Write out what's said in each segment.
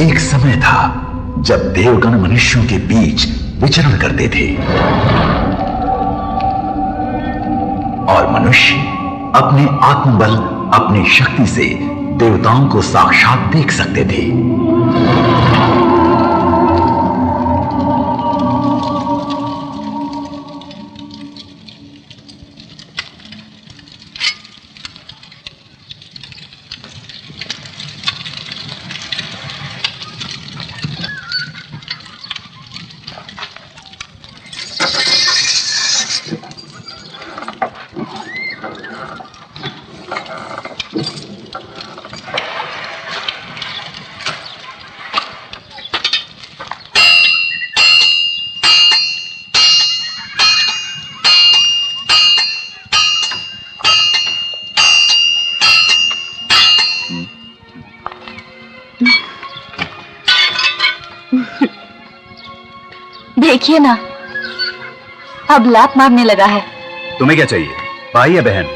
एक समय था जब देवगण मनुष्यों के बीच विचरण करते थे और मनुष्य अपने आत्मबल, अपनी शक्ति से देवताओं को साक्षात देख सकते थे। देखिए ना, अब लात मारने लगा है। तुम्हें क्या चाहिए, भाई या बहन?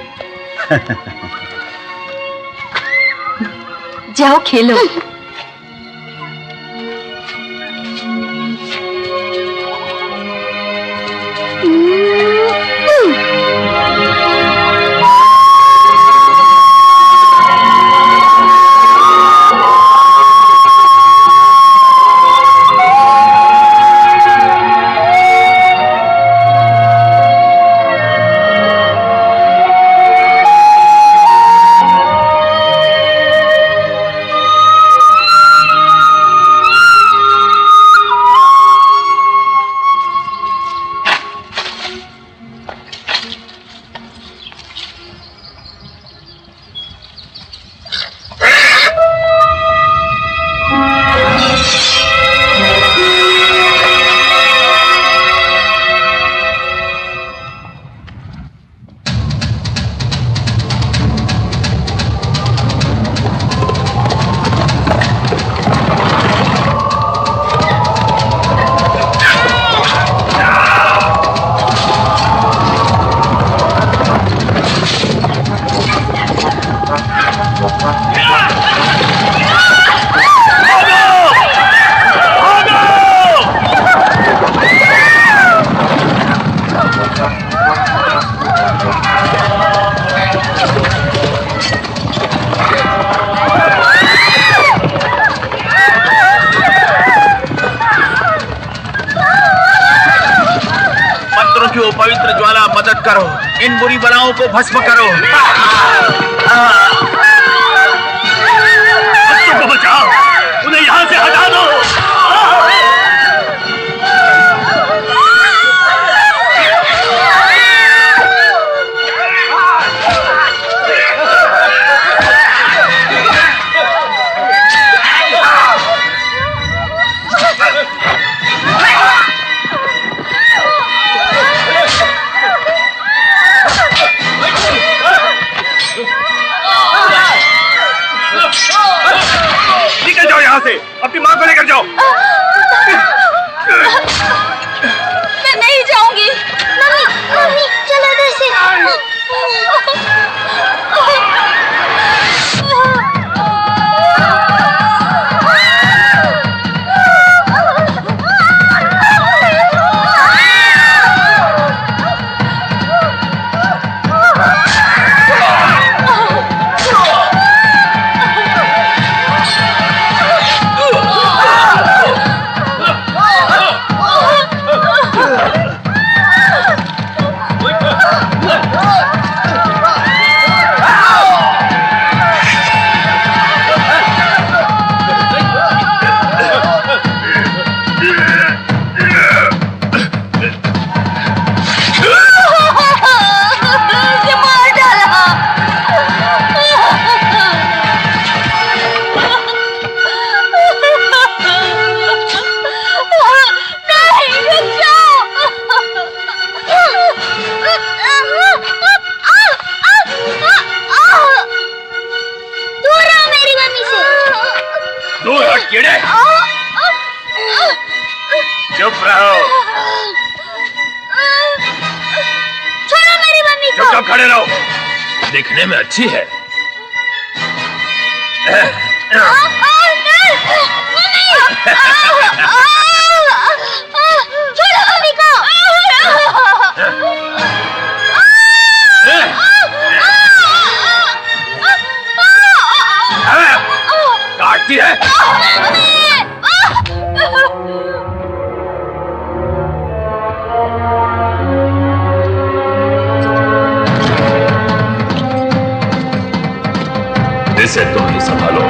जाओ खेलो। पवित्र ज्वाला मदद करो, इन बुरी बलाओं को भस्म करो। बच्चों को बचाओ, उन्हें यहाँ से हटा दो। अपनी मां को लेकर जाओ। मैं नहीं जाऊंगी। मम्मी, मम्मी, चलो इधर से। चुप रहो। छोड़ो मेरी मम्मी को। चुपचाप खड़े रहो। दिखने में अच्छी है। मम्मी छोड़ो मम्मी को। काटती है। इसे तुम ही संभालो।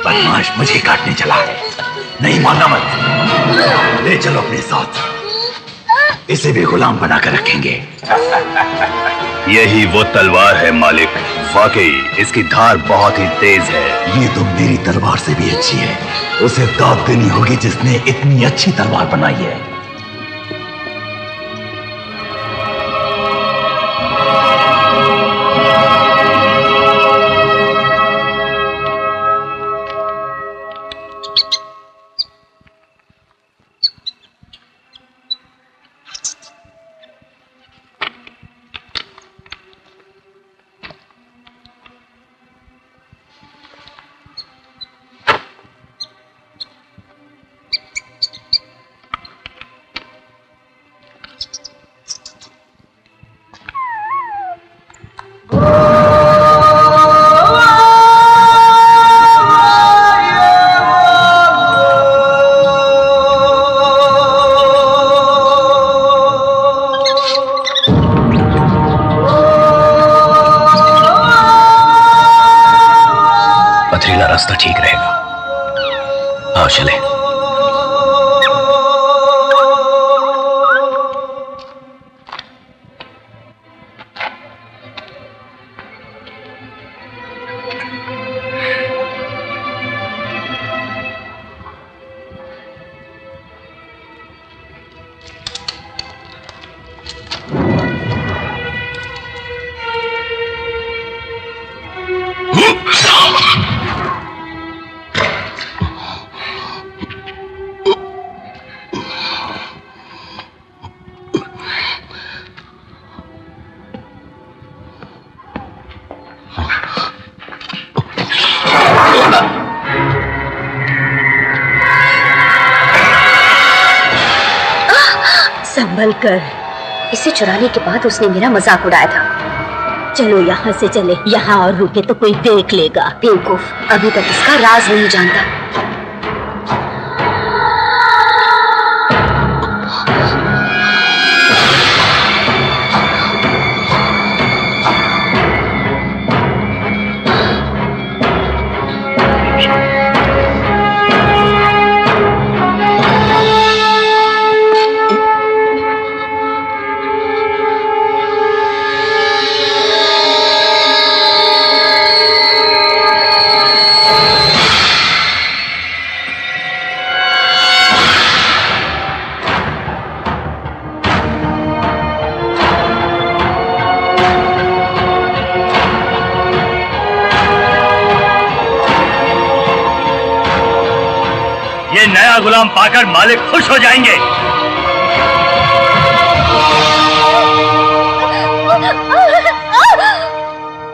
बदमाश मुझे काटने चला है, नहीं मानना मत। ले चलो अपने साथ, इसे भी गुलाम बनाकर रखेंगे। यही वो तलवार है मालिक, वाकई इसकी धार बहुत ही तेज है। ये तो मेरी तलवार से भी अच्छी है। उसे दाद देनी होगी जिसने इतनी अच्छी तलवार बनाई है। पथरीला रास्ता ठीक रहेगा। आओ चले। संभल कर। इसे चुराने के बाद उसने मेरा मजाक उड़ाया था। चलो यहाँ से चले, यहाँ और रुके तो कोई देख लेगा। बेवकूफ, अभी तक इसका राज नहीं जानता। नया गुलाम पाकर मालिक खुश हो जाएंगे।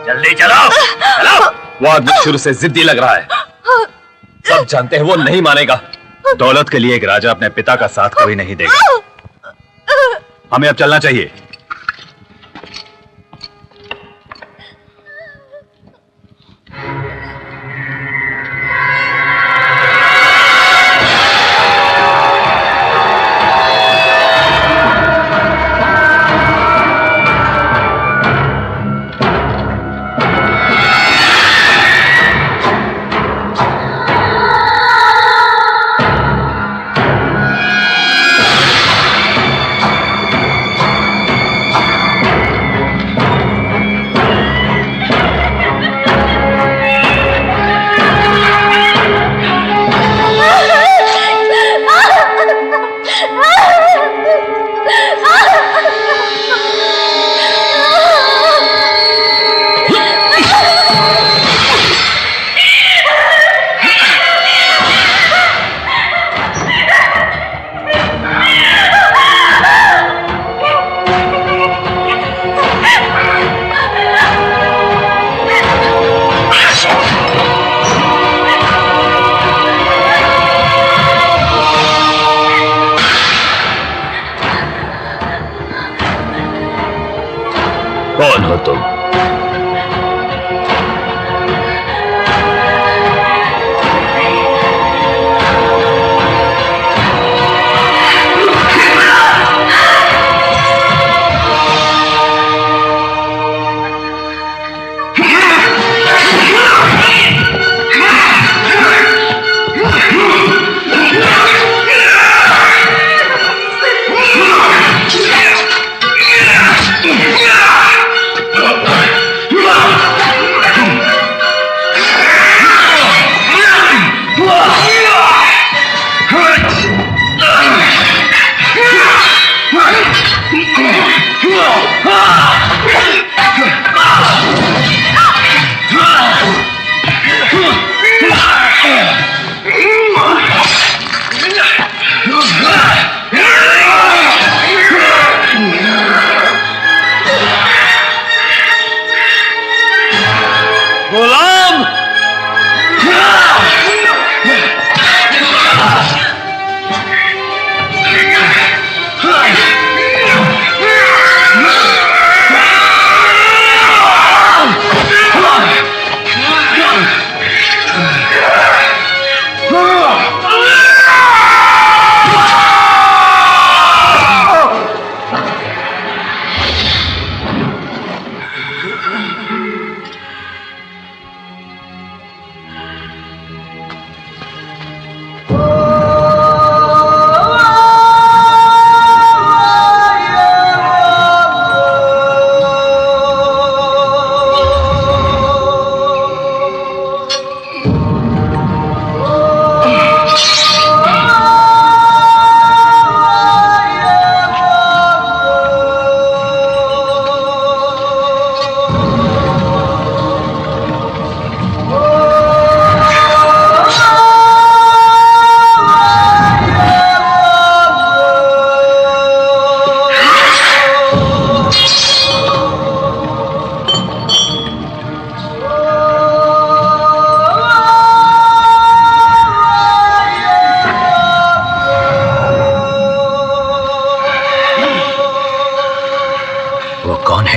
जल्दी चलाओ, चलाओ। वो आदमी शुरू से जिद्दी लग रहा है। सब जानते हैं वो नहीं मानेगा। दौलत के लिए एक राजा अपने पिता का साथ कोई नहीं देगा। हमें अब चलना चाहिए।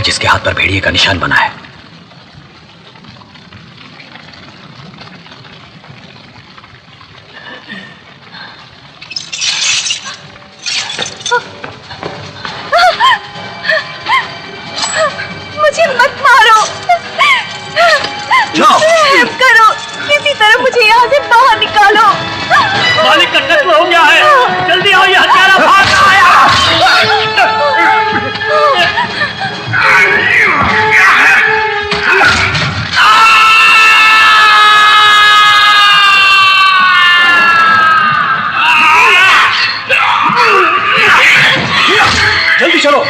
जिसके हाथ पर भेड़िए का निशान बना है। मुझे मत मारो, रहम करो, किसी तरह मुझे यहाँ से बाहर निकालो। मालिक का कत्ल हो गया है, जल्दी आओ, ये हत्यारा भाग रहा है। जल्दी चलो।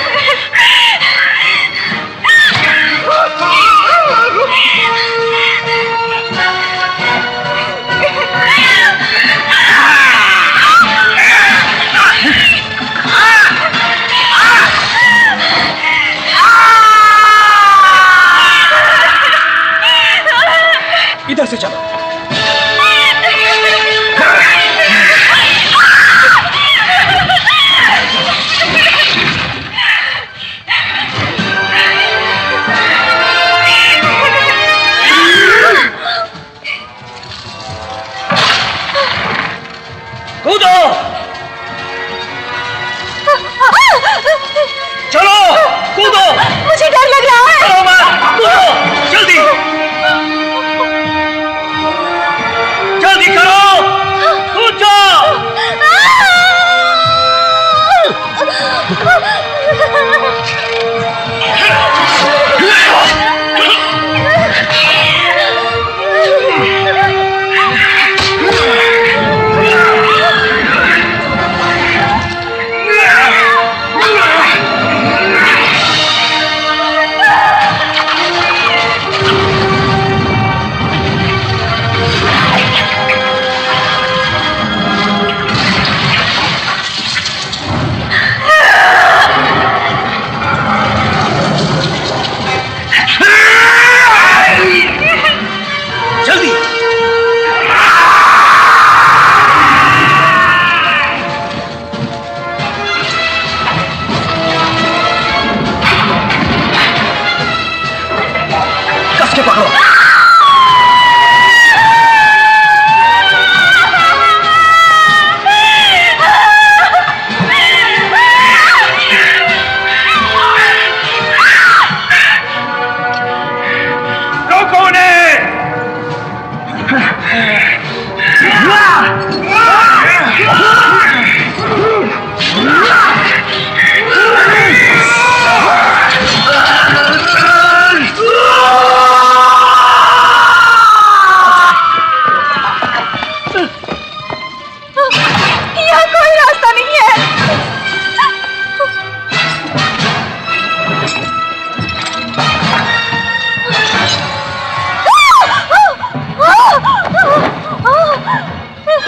इधर से चलो। कूदो, चलो कूदो। मुझे डर लग रहा है। चलो कूदो जल्दी।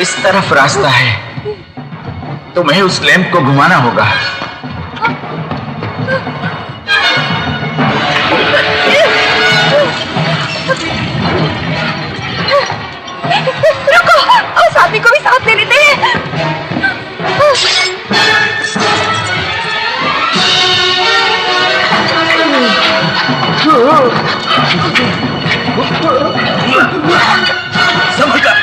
इस तरफ रास्ता है, तुम्हें उस लैंप को घुमाना होगा। रुको, उस आदमी को भी साथ ले लेते हैं। संभल कर।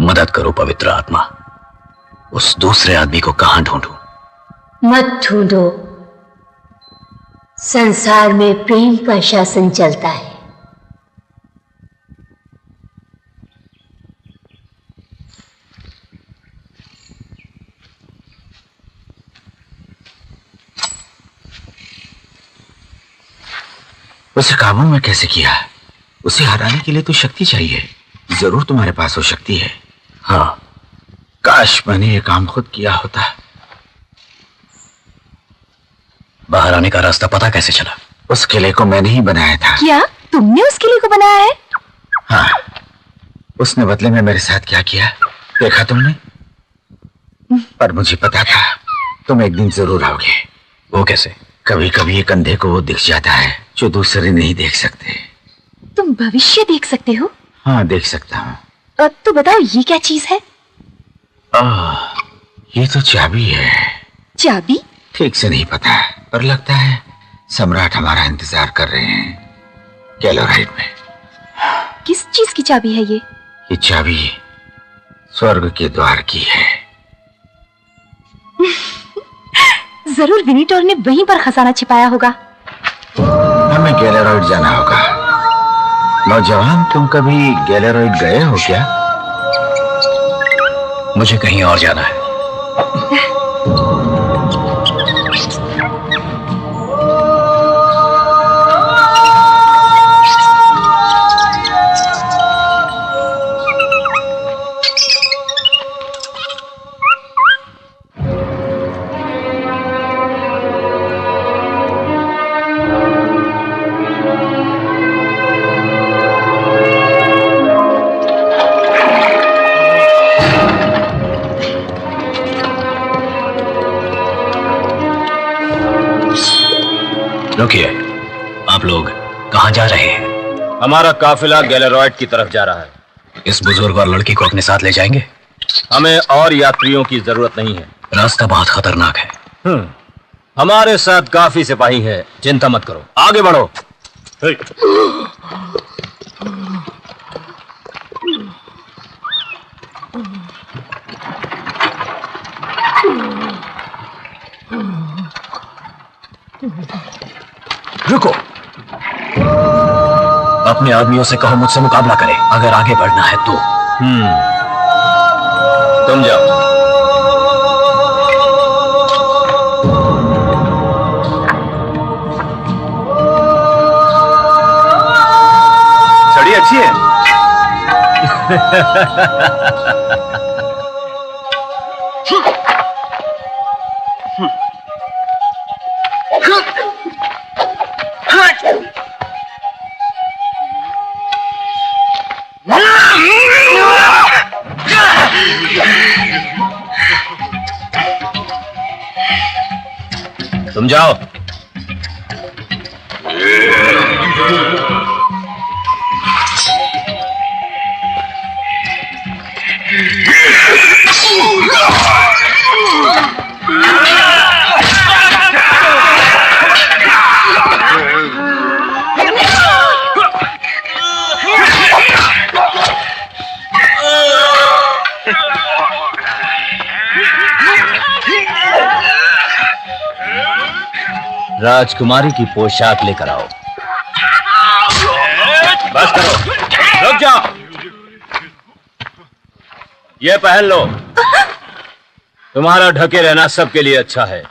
मदद करो पवित्र आत्मा। उस दूसरे आदमी को कहां ढूंढूं? मत ढूंढो। संसार में प्रेम का शासन चलता है। उसे काबू में कैसे किया? उसे हराने के लिए तो शक्ति चाहिए। जरूर तुम्हारे पास वो शक्ति है। हाँ, काश मैंने ये काम खुद किया होता। बाहर आने का रास्ता पता कैसे चला? उस किले को मैंने ही बनाया था। क्या तुमने उस किले को बनाया है? हाँ, उसने बदले में मेरे साथ क्या किया देखा तुमने? पर मुझे पता था तुम एक दिन जरूर आओगे। वो कैसे? कभी कभी एक अंधे को वो दिख जाता है जो दूसरे नहीं देख सकते। तुम भविष्य देख सकते हो? हाँ, देख सकता हूँ। तो बताओ ये क्या चीज है? ये तो चाबी है। चाबी? ठीक से नहीं पता, पर लगता है सम्राट हमारा इंतजार कर रहे हैं गैलोराइड में। किस चीज की चाबी है ये? ये चाबी स्वर्ग के द्वार की है। जरूर विनीटोर ने वहीं पर खजाना छिपाया होगा। हमें गैलोराइड जाना होगा। नौजवान, तुम कभी गैलोराइड गए हो क्या? मुझे कहीं और जाना है। रुकिए, आप लोग कहां जा रहे हैं? हमारा काफिला गैलेरॉयड की तरफ जा रहा है। इस बुजुर्ग और लड़की को अपने साथ ले जाएंगे? हमें और यात्रियों की जरूरत नहीं है। रास्ता बहुत खतरनाक है। हमारे साथ काफी सिपाही हैं, चिंता मत करो, आगे बढ़ो। रुको, अपने आदमियों से कहो मुझसे मुकाबला करें। अगर आगे बढ़ना है तो। तुम जाओ। छड़ी अच्छी है। तुम जाओ। राजकुमारी की पोशाक लेकर आओ। बस करो, रुक जाओ। ये पहन लो, तुम्हारा ढके रहना सबके लिए अच्छा है।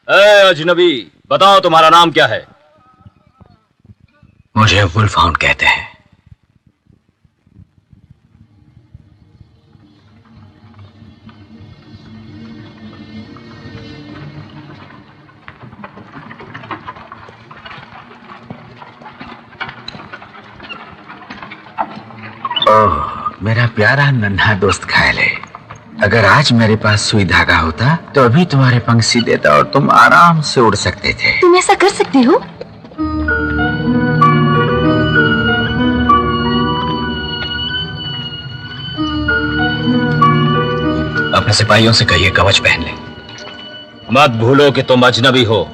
ए अजनबी, बताओ तुम्हारा नाम क्या है? मुझे वुल्फहाउंड कहते हैं। ओह, मेरा प्यारा नन्हा दोस्त खायल है। अगर आज मेरे पास सुई धागा होता तो अभी तुम्हारे पंख सी देता और तुम आराम से उड़ सकते थे। तुम ऐसा कर सकते हो? अपने सिपाहियों से कहिए कवच पहन ले। मत भूलो कि तुम अजनबी हो।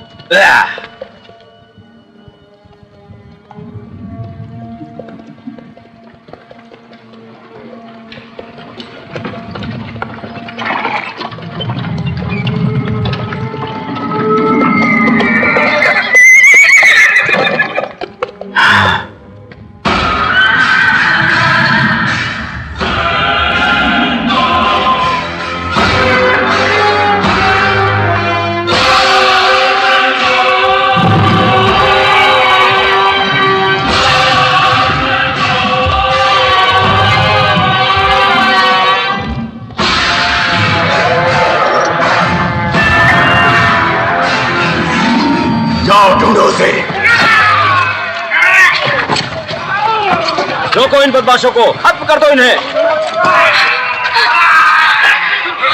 जाओ ढूंढो उसे। रोको इन बदमाशों को, खत्म कर दो इन्हें।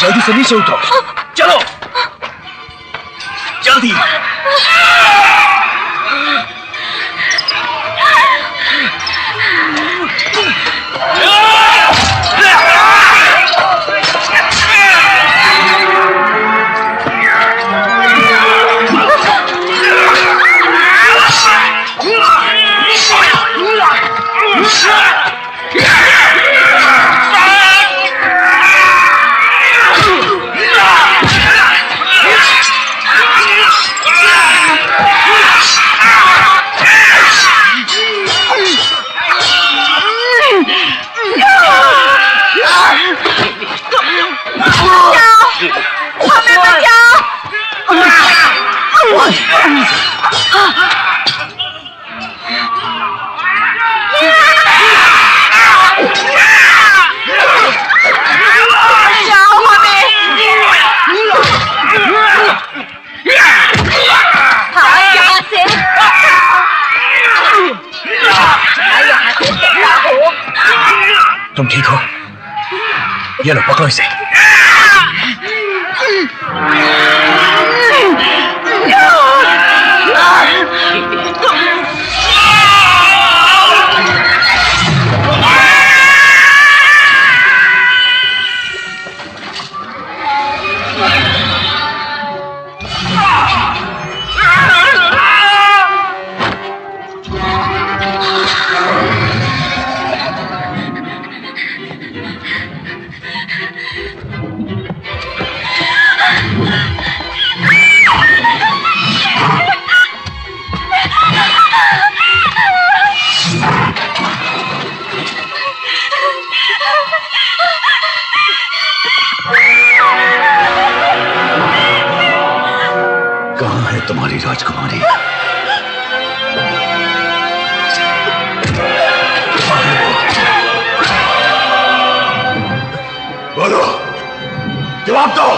जल्दी से नीचे उतरो, चलो जल्दी। तुम ठीक हो? ये लो, पकड़ो इसे। कहाँ है तुम्हारी राजकुमारी? बोलो, जवाब दो।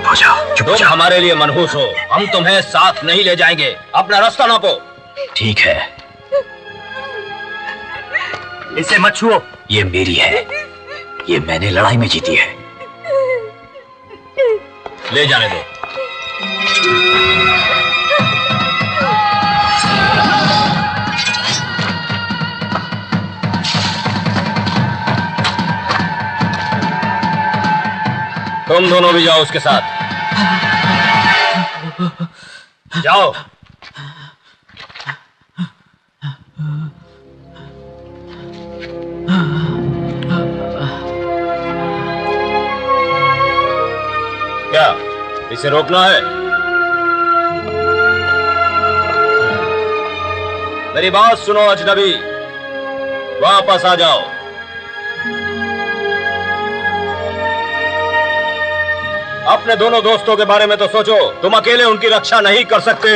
चुप हो जाओ, चुप हो तुम जाओ। हमारे लिए मनहूस हो, हम तुम्हें साथ नहीं ले जाएंगे। अपना रास्ता नापो। ठीक है, इसे मत छुओ। ये मेरी है, ये मैंने लड़ाई में जीती है। ले जाने दो। तुम दोनों भी जाओ उसके साथ। जाओ। क्या इसे रोकना है? मेरी बात सुनो अजनबी, वापस आ जाओ। अपने दोनों दोस्तों के बारे में तो सोचो, तुम अकेले उनकी रक्षा नहीं कर सकते।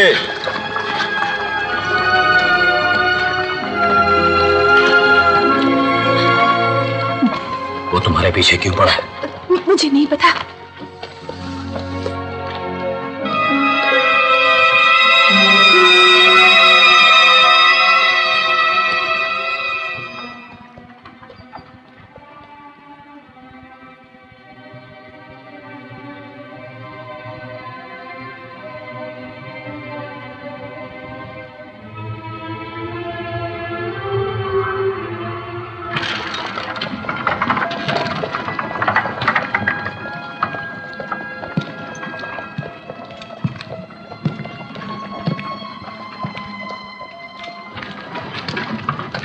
वो तुम्हारे पीछे क्यों पड़ा है? मुझे नहीं पता।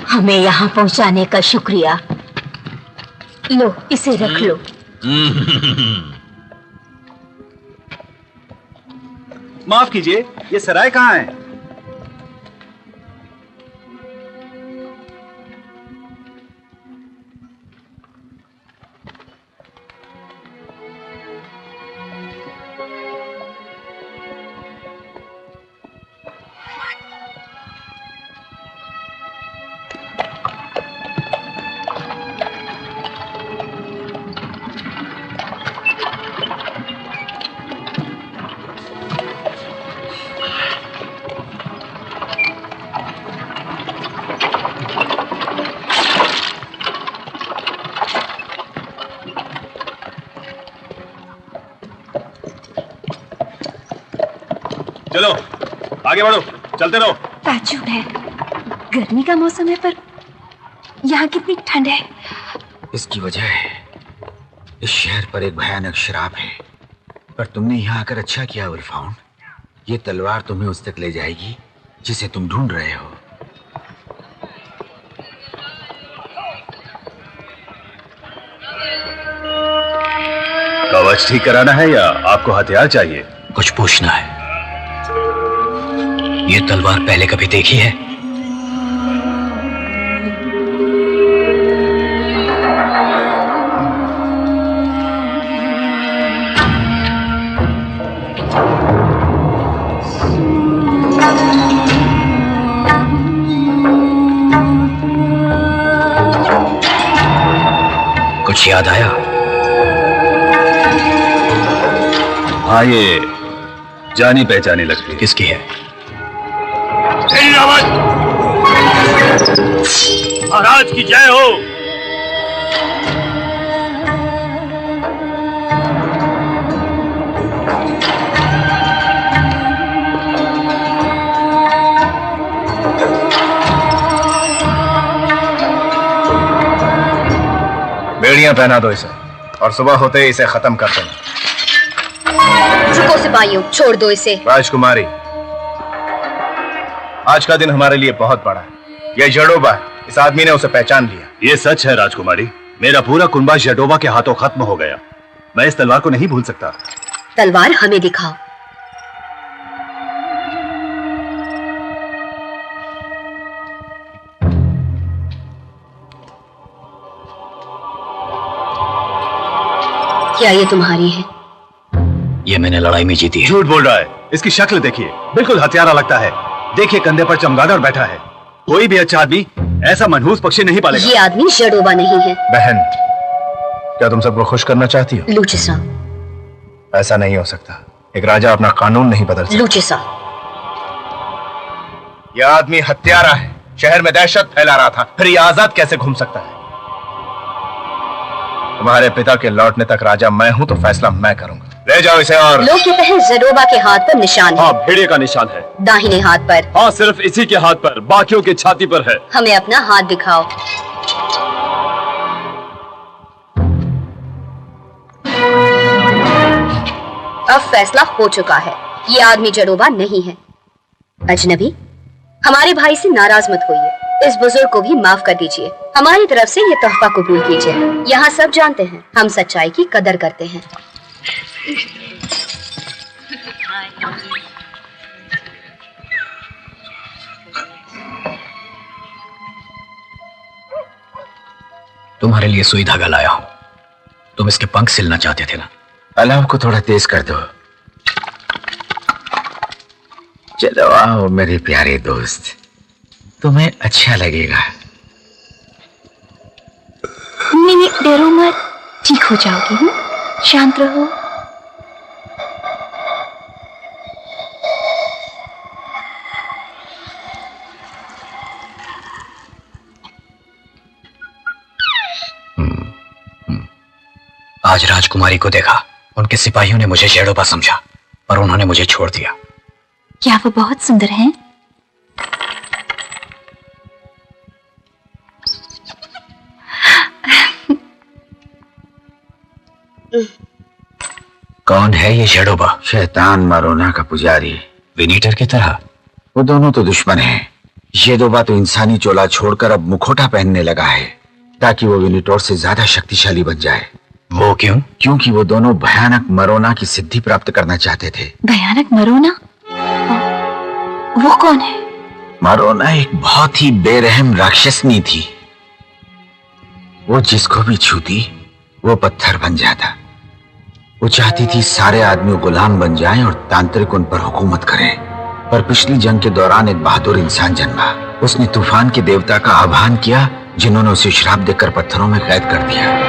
हमें यहाँ पहुँचाने का शुक्रिया। लो, इसे रख लो। माफ कीजिए, ये सराय कहाँ है? चलो आगे बढ़ो, चलते रहो। ताज्जुब है, गर्मी का मौसम है पर यहाँ कितनी ठंड है। इसकी वजह है, इस शहर पर एक भयानक श्राप है। पर तुमने यहाँ आकर अच्छा किया उल्फाउन। ये तलवार तुम्हें उस तक ले जाएगी जिसे तुम ढूंढ रहे हो। कवच ठीक कराना है या आपको हथियार चाहिए? कुछ पूछना है। ये तलवार पहले कभी देखी है? कुछ याद आया? हाँ, ये जानी पहचानी लगती है। किसकी है? महाराज की जय हो। बेड़ियां पहना दो इसे और सुबह होते ही इसे खत्म कर देना। रुको सिपाहियों, छोड़ दो इसे। राजकुमारी, आज का दिन हमारे लिए बहुत बड़ा है। यह जडोबा है, इस आदमी ने उसे पहचान लिया। ये सच है राजकुमारी, मेरा पूरा कुनबा जडोबा के हाथों खत्म हो गया। मैं इस तलवार को नहीं भूल सकता। तलवार हमें दिखाओ। क्या ये तुम्हारी है? ये मैंने लड़ाई में जीती है। झूठ बोल रहा है, इसकी शक्ल देखिए, बिल्कुल हत्यारा लगता है। देखिए कंधे पर चमगादड़ बैठा है। कोई भी अच्छा आदमी ऐसा मनहूस पक्षी नहीं पालेगा। ये आदमी जडोबा नहीं है। बहन, क्या तुम सबको खुश करना चाहती हो? लूचिसा, ऐसा नहीं हो सकता। एक राजा अपना कानून नहीं बदल सकता। लूचिसा, यह आदमी हत्यारा है, शहर में दहशत फैला रहा था, फिर यह आजाद कैसे घूम सकता है? तुम्हारे पिता के लौटने तक राजा मैं हूं, तो फैसला मैं करूंगा। ले जाओ इसे। और लो के पहल जडोबा के हाथ पर निशान है। हाँ, भेड़िए का निशान है। दाहिने हाथ पर। हाँ, सिर्फ इसी के हाथ पर, बाकियों की छाती पर है। हमें अपना हाथ दिखाओ। अब फैसला हो चुका है, ये आदमी जडोबा नहीं है। अजनबी, हमारे भाई से नाराज मत होइए, इस बुजुर्ग को भी माफ कर दीजिए। हमारी तरफ से ये तोहफा कबूल कीजिए। यहाँ सब जानते हैं हम सच्चाई की कदर करते हैं। तुम्हारे लिए सुई धागा लाया हूं। तुम इसके पंख सिलना चाहते थे ना? अलाव को थोड़ा तेज कर दो। चलो आओ मेरे प्यारे दोस्त, तुम्हें अच्छा लगेगा। नहीं, डरो मत, ठीक हो जाओगी। शांत रहो। आज राजकुमारी को देखा, उनके सिपाहियों ने मुझे जेडोबा समझा, पर उन्होंने मुझे छोड़ दिया। क्या वो बहुत सुंदर हैं? कौन है ये जेडोबा? शैतान मारोना का पुजारी, विनीटर की तरह। वो दोनों तो दुश्मन हैं। जेडोबा तो इंसानी चोला छोड़कर अब मुखोटा पहनने लगा है, ताकि वो विनीटोर से ज्यादा शक्तिशाली बन जाए। वो क्यों? क्योंकि वो दोनों भयानक मरोना की सिद्धि प्राप्त करना चाहते थे। भयानक मरोना? वो कौन है? मरोना एक बहुत ही बेरहम राक्षसनी थी। वो जिसको भी छूती वो पत्थर बन जाता। वो चाहती थी सारे आदमी गुलाम बन जाएं और तांत्रिक उन पर हुकूमत करें। पर पिछली जंग के दौरान एक बहादुर इंसान जन्मा। उसने तूफान के देवता का आह्वान किया, जिन्होंने उसे श्राप देकर पत्थरों में कैद कर दिया।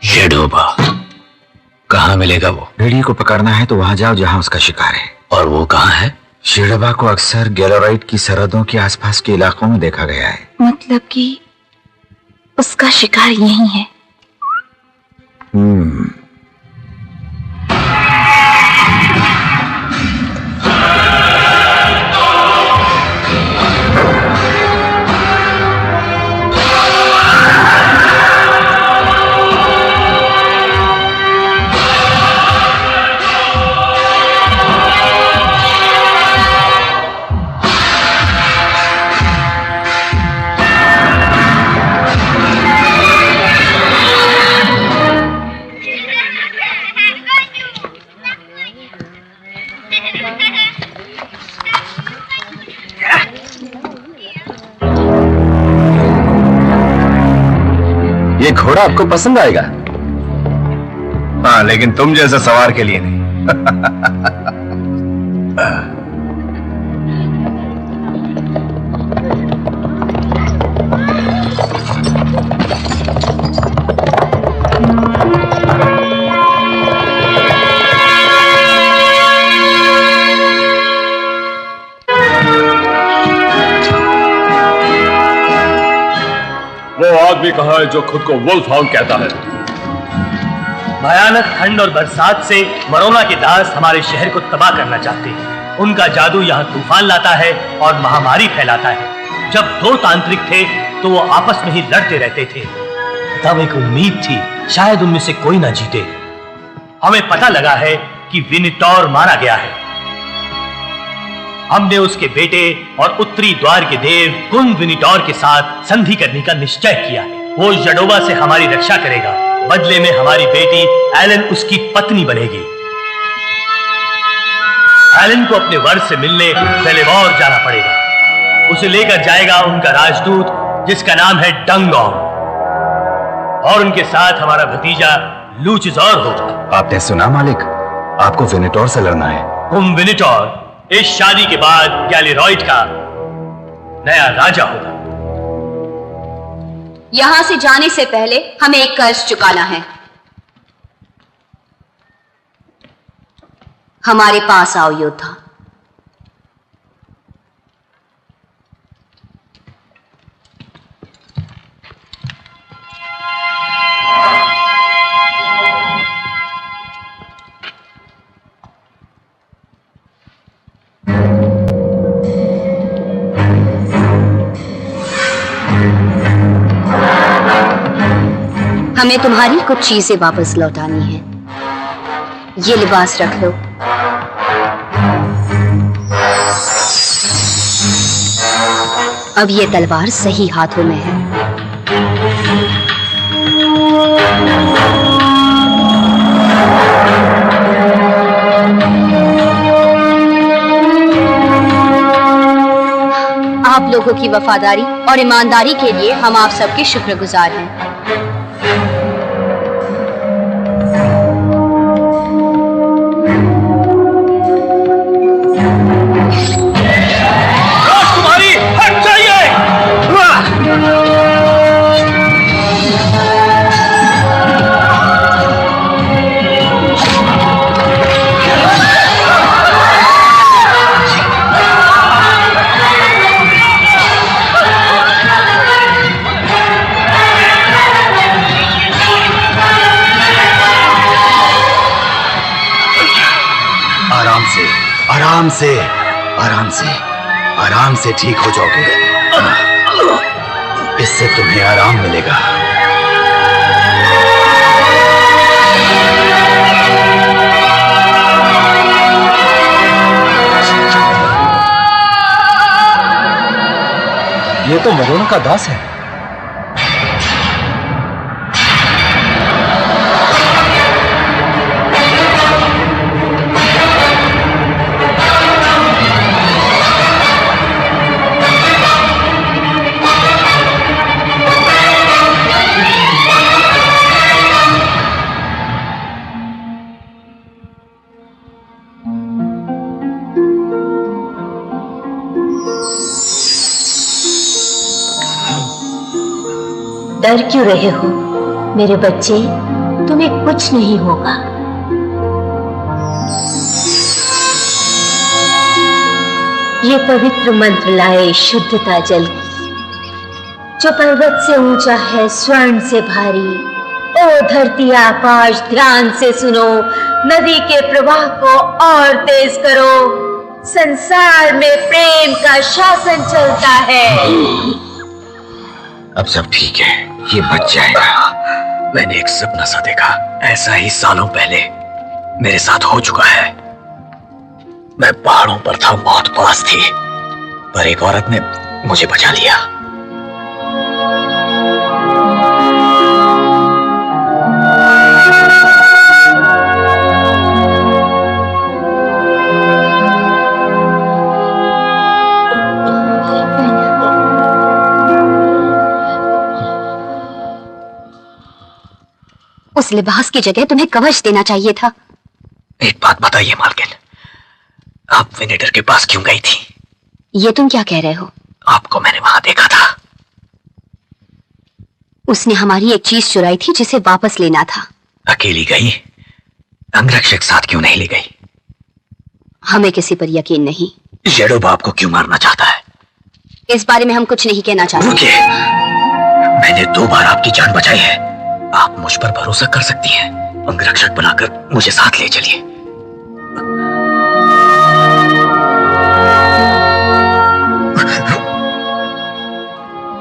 जेडोबा कहाँ मिलेगा? वो भेड़िए को पकड़ना है तो वहां जाओ जहां उसका शिकार है। और वो कहाँ है? जेडोबा को अक्सर गैलोराइट की सरहदों के आसपास के इलाकों में देखा गया है। मतलब कि उसका शिकार यही है। ये घोड़ा आपको पसंद आएगा? हाँ, लेकिन तुम जैसे सवार के लिए नहीं। वो आदमी कहाँ है जो खुद को वुल्फ हाउंड कहता है? भयानक ठंड और बरसात से मरोना के दास हमारे शहर को तबाह करना चाहते हैं। उनका जादू यहाँ तूफान लाता है और महामारी फैलाता है। जब दो तांत्रिक थे तो वो आपस में ही लड़ते रहते थे। तब एक उम्मीद थी, शायद उनमें से कोई ना जीते। हमें पता लगा है कि विनिटोर मारा गया है। हमने उसके बेटे और उत्तरी द्वार के देव कुन विनिटोर के साथ संधि करने का निश्चय किया है। वो जडोबा से हमारी रक्षा करेगा, बदले में हमारी बेटी एलन उसकी पत्नी बनेगी। एलन को अपने वर से मिलने बेलेवोर जाना पड़ेगा। उसे लेकर जाएगा उनका राजदूत जिसका नाम है डंगोंग, और उनके साथ हमारा भतीजा लूचिजोर होगा। आपने सुना मालिक, आपको विनिटोर से लड़ना है। कुन विनिटोर इस शादी के बाद गैलेरॉइड का नया राजा होगा। यहां से जाने से पहले हमें एक कर्ज चुकाना है। हमारे पास आओ योद्धा। हमें तुम्हारी कुछ चीजें वापस लौटानी है। ये लिबास रख लो। अब ये तलवार सही हाथों में है। आप लोगों की वफादारी और ईमानदारी के लिए हम आप सबके शुक्रगुजार हैं। आराम से ठीक हो जाओगे। इससे तुम्हें आराम मिलेगा। ये तो मरोना का दास है। डर क्यों रहे हो मेरे बच्चे? तुम्हें कुछ नहीं होगा। ये पवित्र मंत्र लाए शुद्धता जल की, जो पर्वत से ऊंचा है, स्वर्ण से भारी। ओ धरती आकाश, ध्यान से सुनो, नदी के प्रवाह को और तेज करो। संसार में प्रेम का शासन चलता है। अब सब ठीक है, ये बच जाएगा। मैंने एक सपना सा देखा, ऐसा ही सालों पहले मेरे साथ हो चुका है। मैं पहाड़ों पर था, बहुत पास थी, पर एक औरत ने मुझे बचा लिया। उस लिबास की जगह तुम्हें कवच देना चाहिए था। एक बात बताइए मालकिन, आप विनेटर के पास क्यों गई थी? ये तुम क्या कह रहे हो? आपको मैंने वहां देखा था। उसने हमारी एक चीज चुराई थी जिसे वापस लेना था। अकेली गई? अंगरक्षक साथ क्यों नहीं ले गई? हमें किसी पर यकीन नहीं। जेडोबा आपको क्यों मारना चाहता है? इस बारे में हम कुछ नहीं कहना चाहते। रुकिए, मैंने 2 बार आपकी जान बचाई है। आप मुझ पर भरोसा कर सकती हैं। अंगरक्षक बनाकर मुझे साथ ले चलिए।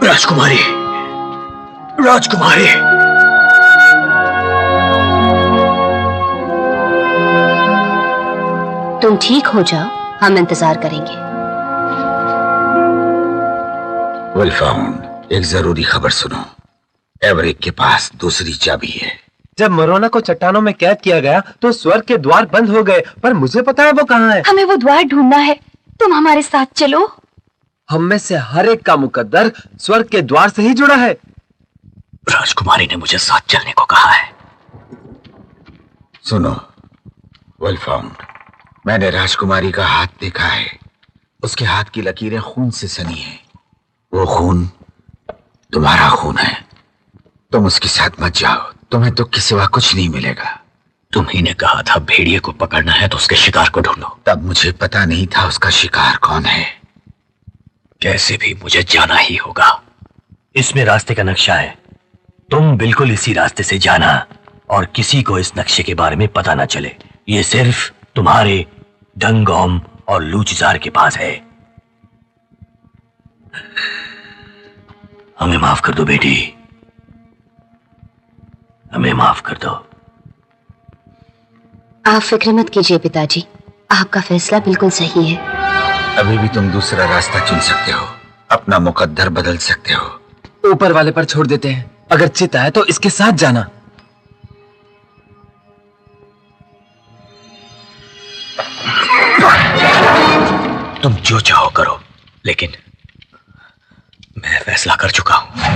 राजकुमारी, राजकुमारी। तुम ठीक हो जाओ, हम इंतजार करेंगे। वेल फाउंड, एक जरूरी खबर सुनो। एवरिक के पास दूसरी चाबी है। जब मरोना को चट्टानों में कैद किया गया तो स्वर्ग के द्वार बंद हो गए, पर मुझे पता है वो कहाँ है। हमें वो द्वार ढूंढना है, तुम हमारे साथ चलो। हम में से हर एक का मुकद्दर स्वर्ग के द्वार से ही जुड़ा है। राजकुमारी ने मुझे साथ चलने को कहा है। सुनो वेल फाउंड, मैंने राजकुमारी का हाथ देखा है। उसके हाथ की लकीरें खून से सनी हैं। वो खून तुम्हारा खून है। तुम उसके साथ मत जाओ, तुम्हें दुख के सिवा कुछ नहीं मिलेगा। तुम्ही ने कहा था भेड़िए को पकड़ना है तो उसके शिकार को ढूंढो। तब मुझे पता नहीं था उसका शिकार कौन है। कैसे भी मुझे जाना ही होगा। इसमें रास्ते का नक्शा है, तुम बिल्कुल इसी रास्ते से जाना और किसी को इस नक्शे के बारे में पता ना चले। ये सिर्फ तुम्हारे डंगोम और लूचजार के पास है। हमें माफ कर दो बेटी, हमें माफ कर दो। आप फिक्र मत कीजिए पिताजी, आपका फैसला बिल्कुल सही है। अभी भी तुम दूसरा रास्ता चुन सकते हो, अपना मुकद्दर बदल सकते हो। ऊपर वाले पर छोड़ देते हैं, अगर चित आए तो इसके साथ जाना। तुम जो चाहो करो, लेकिन मैं फैसला कर चुका हूं।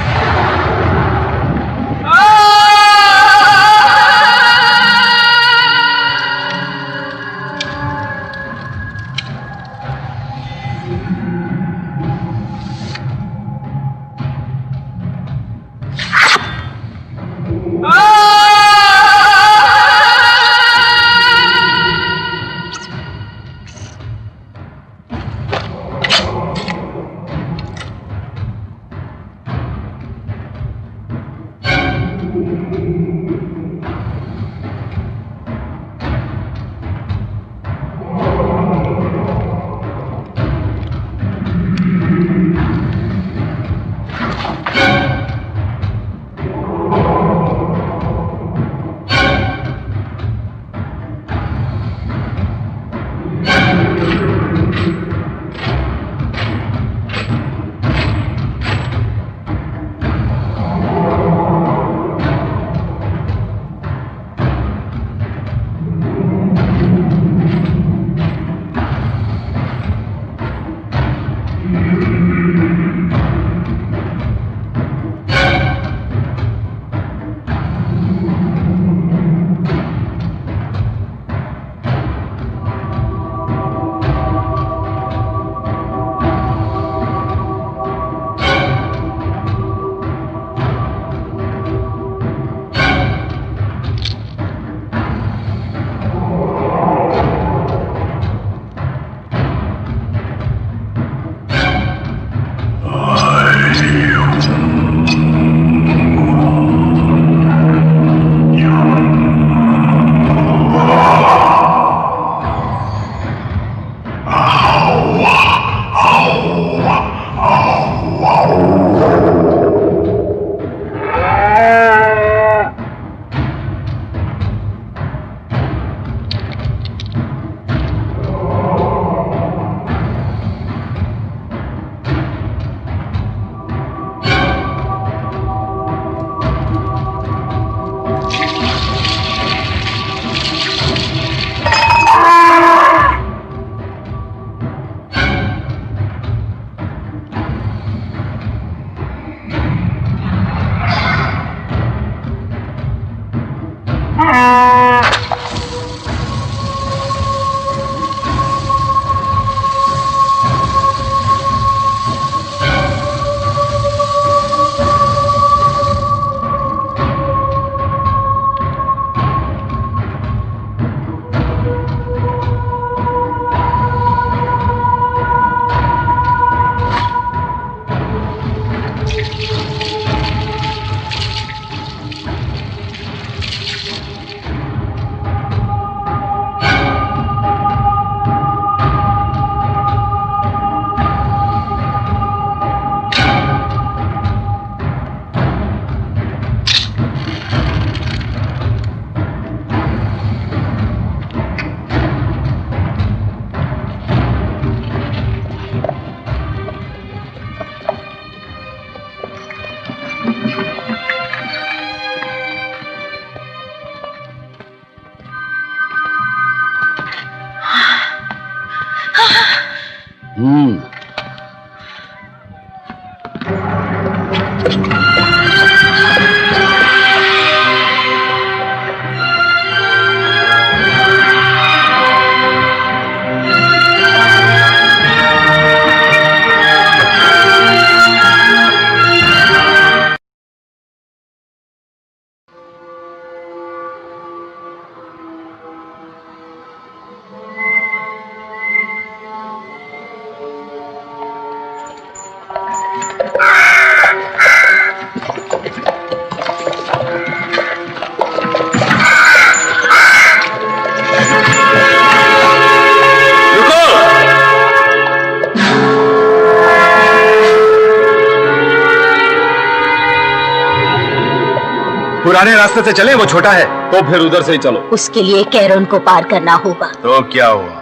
पुराने रास्ते से चले, वो छोटा है। तो फिर उधर से ही चलो। उसके लिए कैरोन को पार करना होगा। तो क्या हुआ?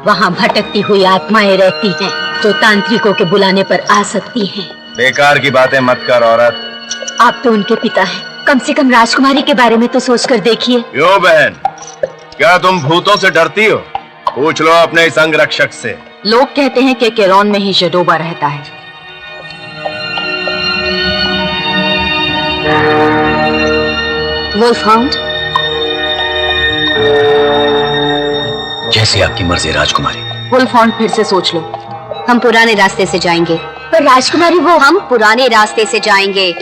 वहाँ भटकती हुई आत्माएं रहती हैं जो तांत्रिकों के बुलाने पर आ सकती हैं। बेकार की बातें मत कर औरत। आप तो उनके पिता हैं, कम से कम राजकुमारी के बारे में तो सोचकर देखिए। क्यों बहन, क्या तुम भूतों से डरती हो? पूछ लो अपने इस अंग रक्षक से। लोग कहते हैं कि कैरोन में ही जडोबा रहता है। वुल्फहाउंड, जैसी आपकी मर्जी राजकुमारी। वुल्फहाउंड, फिर से सोच लो। हम पुराने रास्ते से जाएंगे। पर राजकुमारी, वो हम पुराने रास्ते से जाएंगे।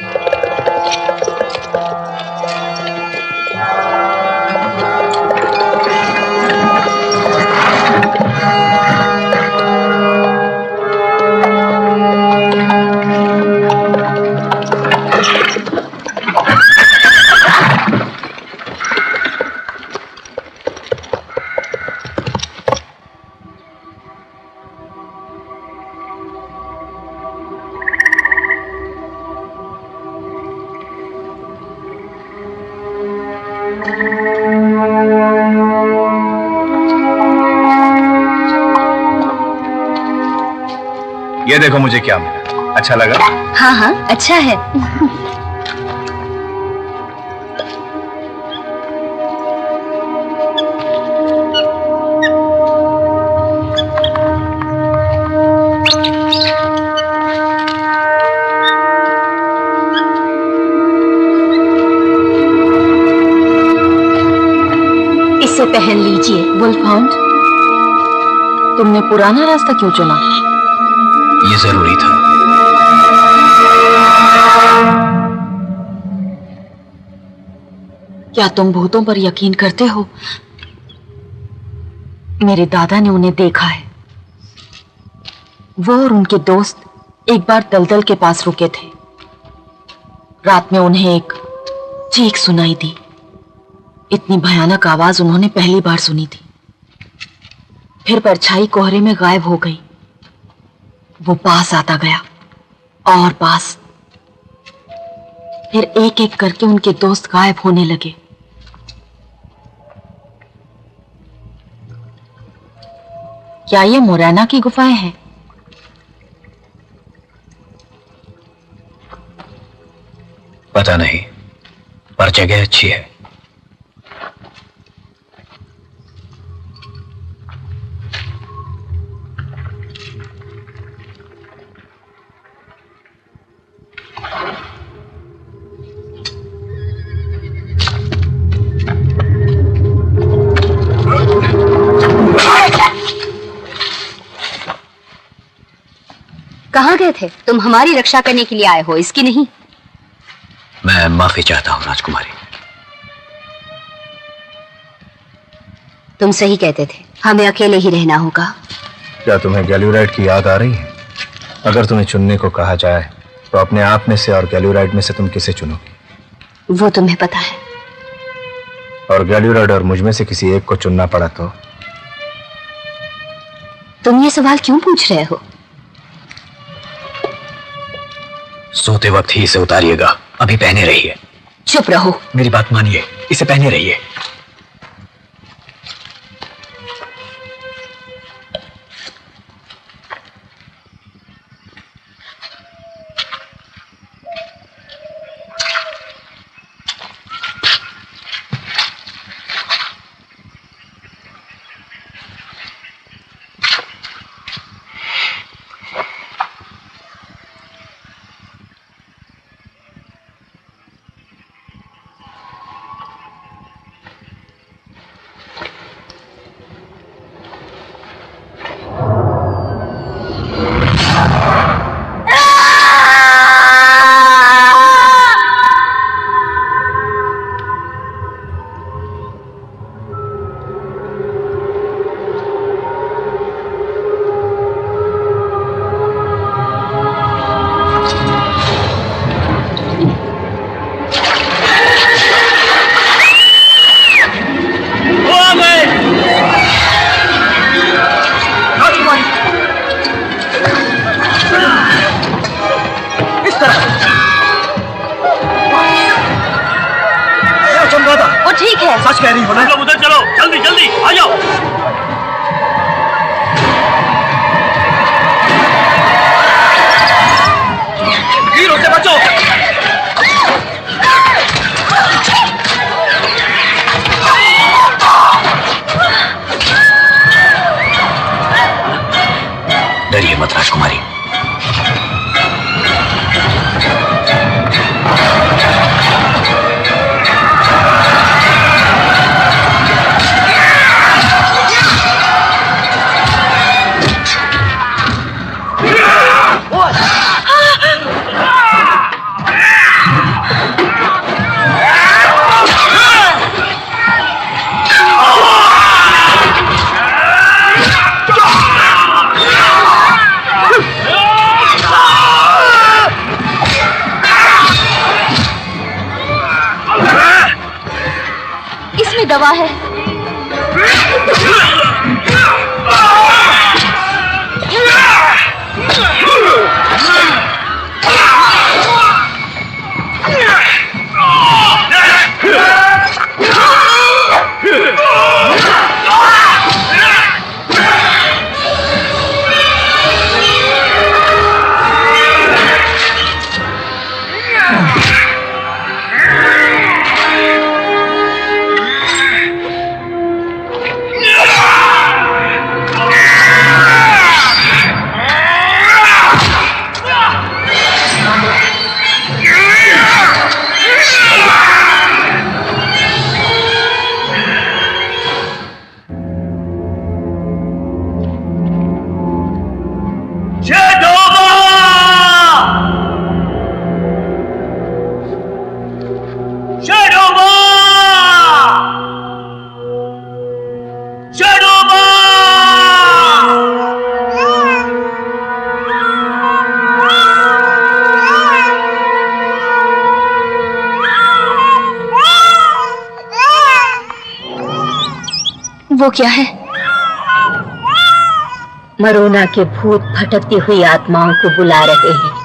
ये देखो मुझे क्या मिला, अच्छा लगा? हाँ हाँ, अच्छा है। इसे पहन लीजिए। वुल्फहाउंड, तुमने पुराना रास्ता क्यों चुना? ये जरूरी था। क्या तुम भूतों पर यकीन करते हो? मेरे दादा ने उन्हें देखा है। वो और उनके दोस्त एक बार दलदल के पास रुके थे। रात में उन्हें एक चीख सुनाई दी। इतनी भयानक आवाज उन्होंने पहली बार सुनी थी। फिर परछाई कोहरे में गायब हो गई। वो पास आता गया और पास। फिर एक एक करके उनके दोस्त गायब होने लगे। क्या ये मोरैना की गुफाएं हैं? पता नहीं, पर जगह अच्छी है। कहाँ गए थे? तुम हमारी रक्षा करने के लिए आए हो, इसकी नहीं। मैं माफी चाहता हूँ राजकुमारी। तुम सही कहते थे, हमें अकेले ही रहना होगा। क्या तुम्हें गैल्यूराइड की याद आ रही है? अगर तुम्हें चुनने को कहा जाए तो अपने आप में से और गैल्यूराइड में से तुम किसे चुनोगी? वो तुम्हें पता है। और गैल्यूराइड और मुझ में से किसी एक को चुनना पड़ा तो? तुम ये सवाल क्यों पूछ रहे हो? सोते वक्त ही इसे उतारिएगा, अभी पहने रहिए। चुप रहो। मेरी बात मानिए, इसे पहने रहिए। है। सच कह रही हो ना? उधर चलो, जल्दी जल्दी आ जाओ। वीरों से बचो। डरिए मत राजकुमारी। इसमें दवा है। वो क्या है? मरोना के भूत भटकती हुई आत्माओं को बुला रहे हैं।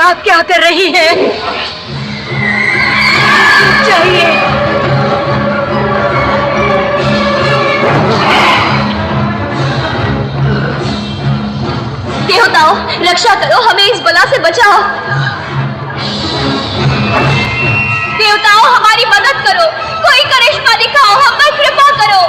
आप क्या कर रही हैं? चाहिए देवताओं, रक्षा करो, हमें इस बला से बचाओ। देवताओं, हमारी मदद करो, कोई करिश्मा दिखाओ, हम पर कृपा करो।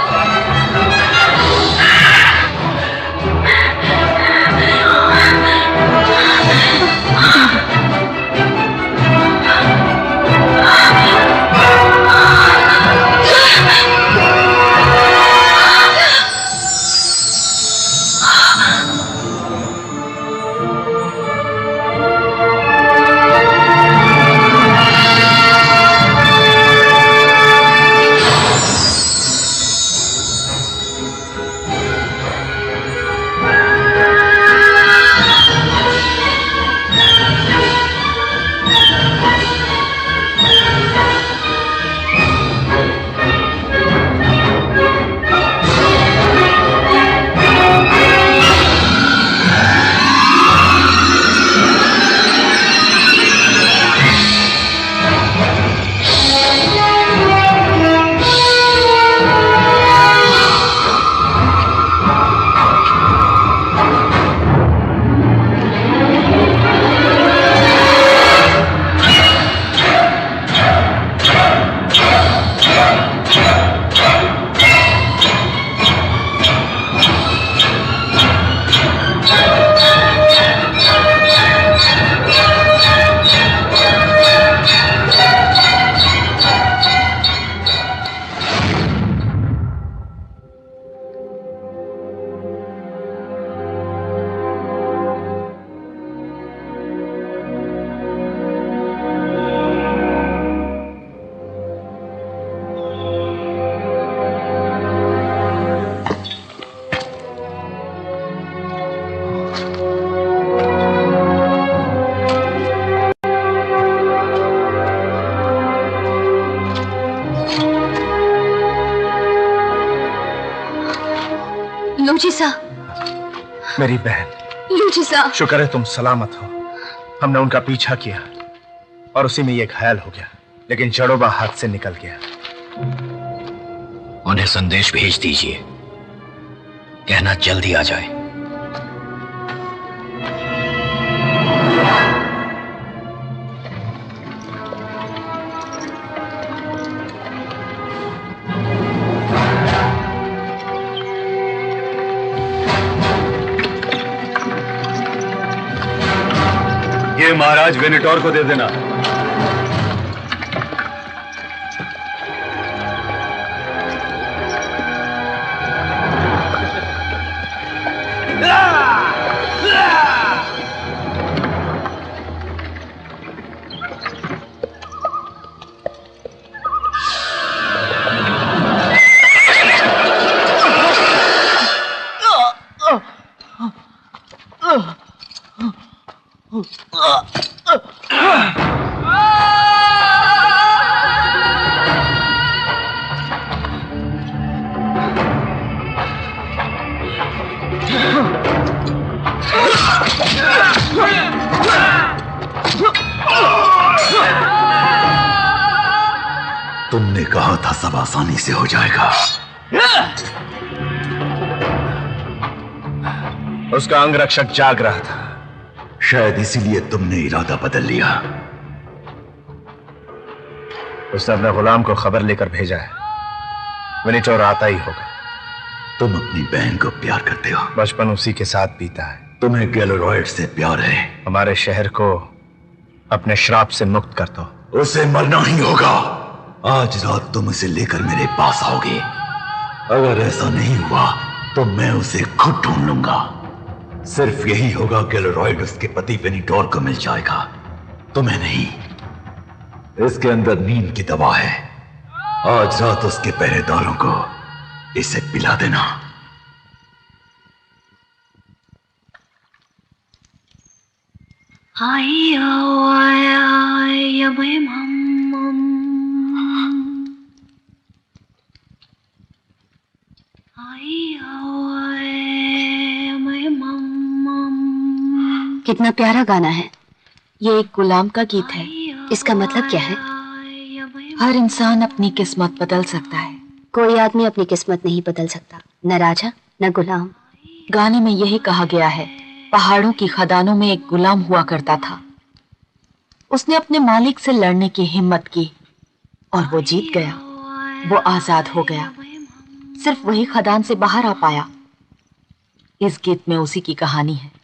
लूचिसा, मेरी बहन, लूचिसा। शुक्र है तुम सलामत हो। हमने उनका पीछा किया और उसी में ये घायल हो गया, लेकिन जड़ोबा हाथ से निकल गया। उन्हें संदेश भेज दीजिए, कहना जल्दी आ जाए। ये महाराज वेनेटोर को दे देना। तुमने कहा था सब आसानी से हो जाएगा। उसका अंगरक्षक जाग रहा था, शायद इसीलिए तुमने इरादा बदल लिया। उसने अपने गुलाम को खबर लेकर भेजा है, वेनेटोर आता ही होगा। तुम अपनी बहन को प्यार करते हो। बचपन उसी के साथ बीता है। तुम्हें गैलोरॉयड से प्यार है। हमारे शहर को अपने श्राप से मुक्त कर दो। उसे मरना ही होगा। आज रात तुम उसे लेकर मेरे पास आओगे। अगर ऐसा नहीं हुआ तो मैं उसे खुद ढूंढ लूंगा। सिर्फ यही होगा, गैलोरॉयड उसके पति वेनेटोर को मिल जाएगा, तुम्हें नहीं। इसके अंदर नींद की दवा है। आज रात उसके पहरेदारों को इसे पिला देना। कितना प्यारा गाना है। ये एक गुलाम का गीत है। इसका मतलब क्या है? हर इंसान अपनी किस्मत बदल सकता है। कोई आदमी अपनी किस्मत नहीं बदल सकता, न राजा न गुलाम। गाने में यही कहा गया है। पहाड़ों की खदानों में एक गुलाम हुआ करता था। उसने अपने मालिक से लड़ने की हिम्मत की और वो जीत गया। वो आजाद हो गया। सिर्फ वही खदान से बाहर आ पाया। इस गीत में उसी की कहानी है।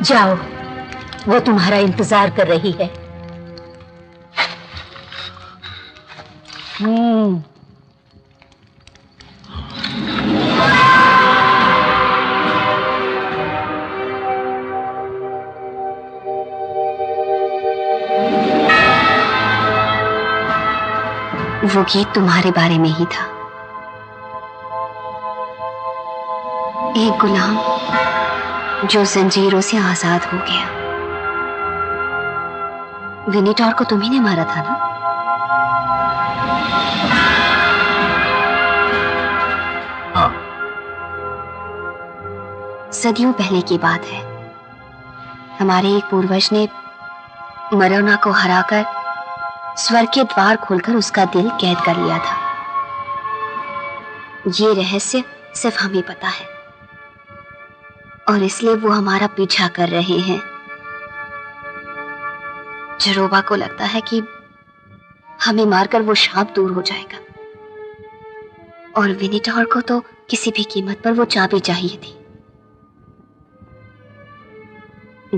जाओ, वो तुम्हारा इंतजार कर रही है। वो गीत तुम्हारे बारे में ही था। एक गुलाम जो जंजीरों से आजाद हो गया। विनिटॉर को तुम्ही ने मारा था ना? हाँ। सदियों पहले की बात है। हमारे एक पूर्वज ने मरोना को हराकर स्वर्ग के द्वार खोलकर उसका दिल कैद कर लिया था। ये रहस्य सिर्फ हमें पता है और इसलिए वो हमारा पीछा कर रहे हैं। जरोबा को लगता है कि हमें मारकर वो शाप दूर हो जाएगा और विनिटॉर को तो किसी भी कीमत पर वो चाबी चाहिए थी।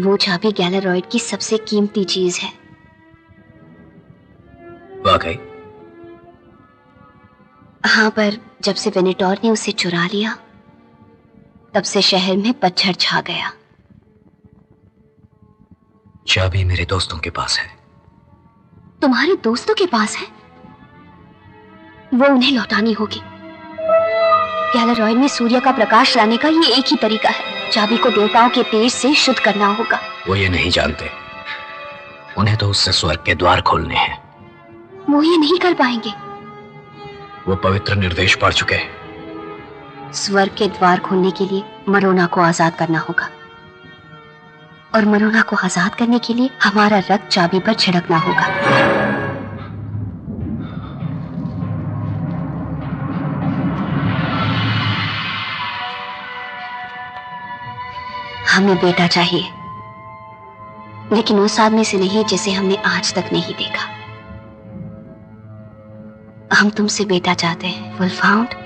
वो चाबी गैलेरॉयड की सबसे कीमती चीज है। वाकई? हाँ, पर जब से विनिटॉर ने उसे चुरा लिया तब से शहर में पतझड़ छा गया। चाबी मेरे दोस्तों के पास है। तुम्हारे दोस्तों के पास है? वो उन्हें लौटानी होगी। गैलेरॉयड में सूर्य का प्रकाश लाने का ये एक ही तरीका है। चाबी को देवताओं के तेज से शुद्ध करना होगा। वो ये नहीं जानते। उन्हें तो उससे स्वर्ग के द्वार खोलने हैं। वो ये नहीं कर पाएंगे। वो पवित्र निर्देश पढ़ चुके। स्वर्ग के द्वार खोलने के लिए मरोना को आजाद करना होगा और मरोना को आजाद करने के लिए हमारा रक्त चाबी पर छिड़कना होगा। हमें बेटा चाहिए, लेकिन उस आदमी से नहीं जिसे हमने आज तक नहीं देखा। हम तुमसे बेटा चाहते हैं, वुल्फहाउंड।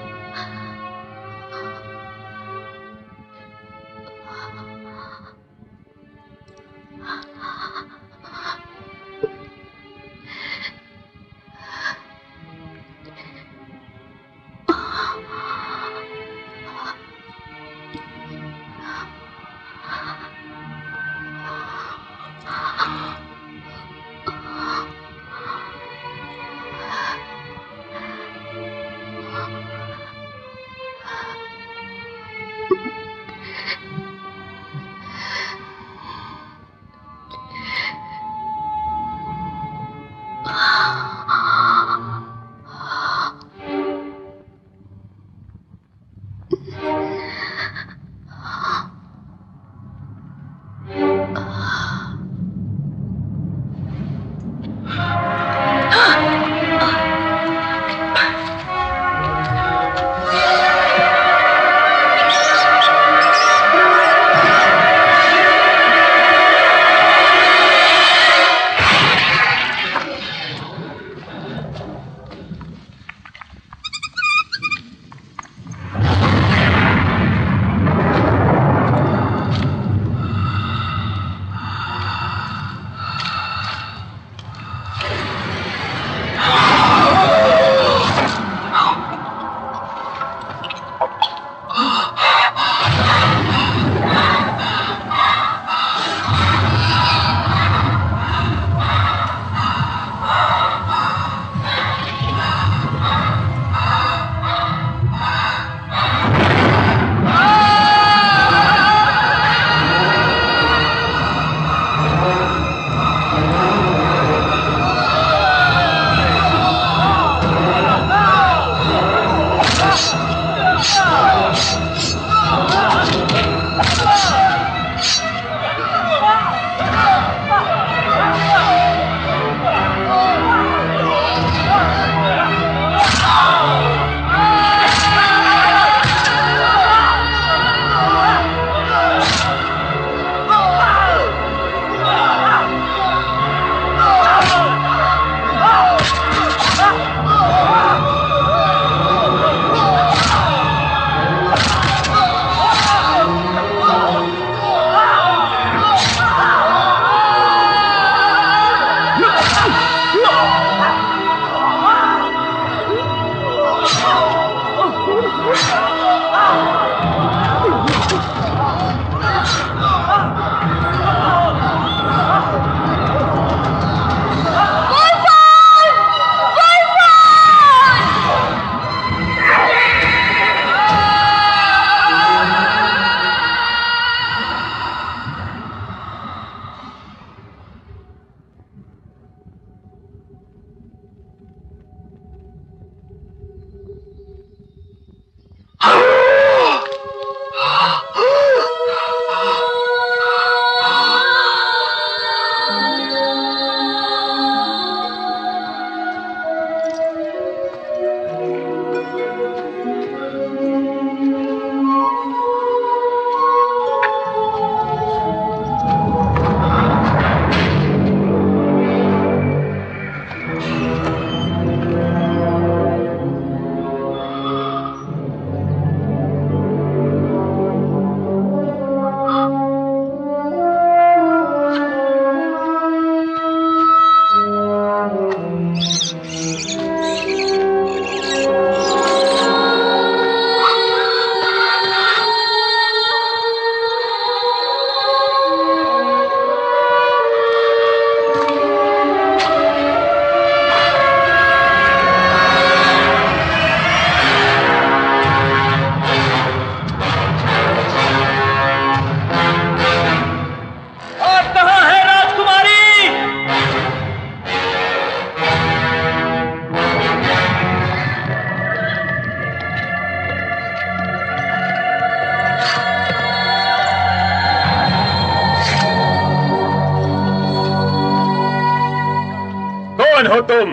हो तुम?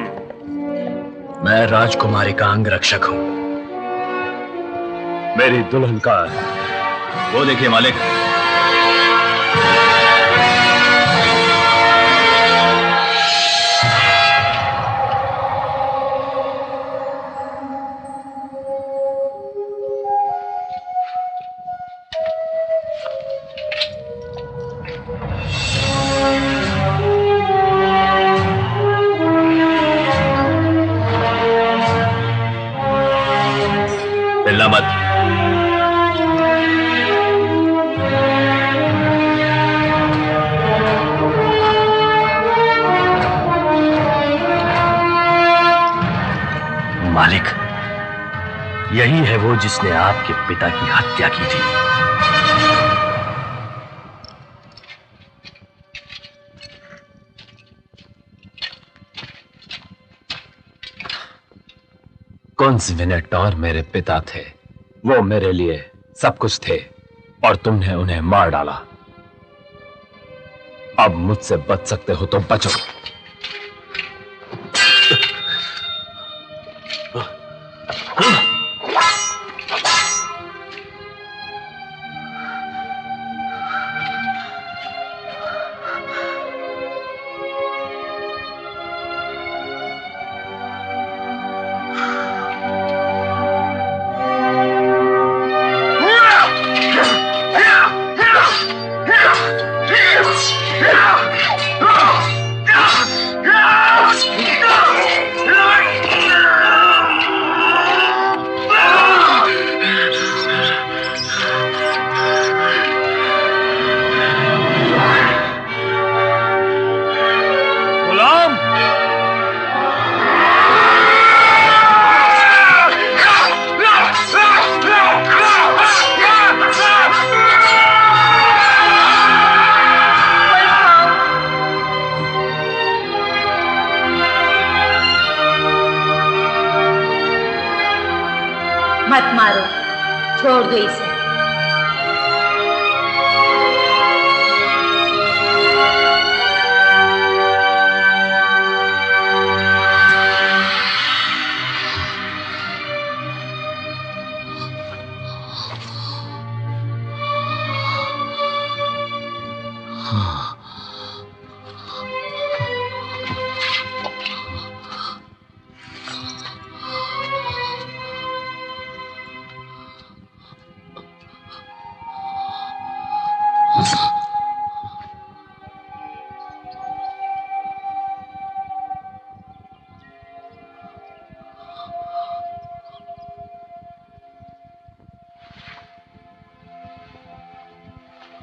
मैं राजकुमारी का अंग रक्षक हूं। मेरी दुल्हन का वो देखिए मालिक। हिलना मत। मालिक, यही है वो जिसने आपके पिता की हत्या की थी। कॉन्स्टेंटाइन मेरे पिता थे। वो मेरे लिए सब कुछ थे और तुमने उन्हें मार डाला। अब मुझसे बच सकते हो तो बचो। मत मारो, छोड़ दो इसे।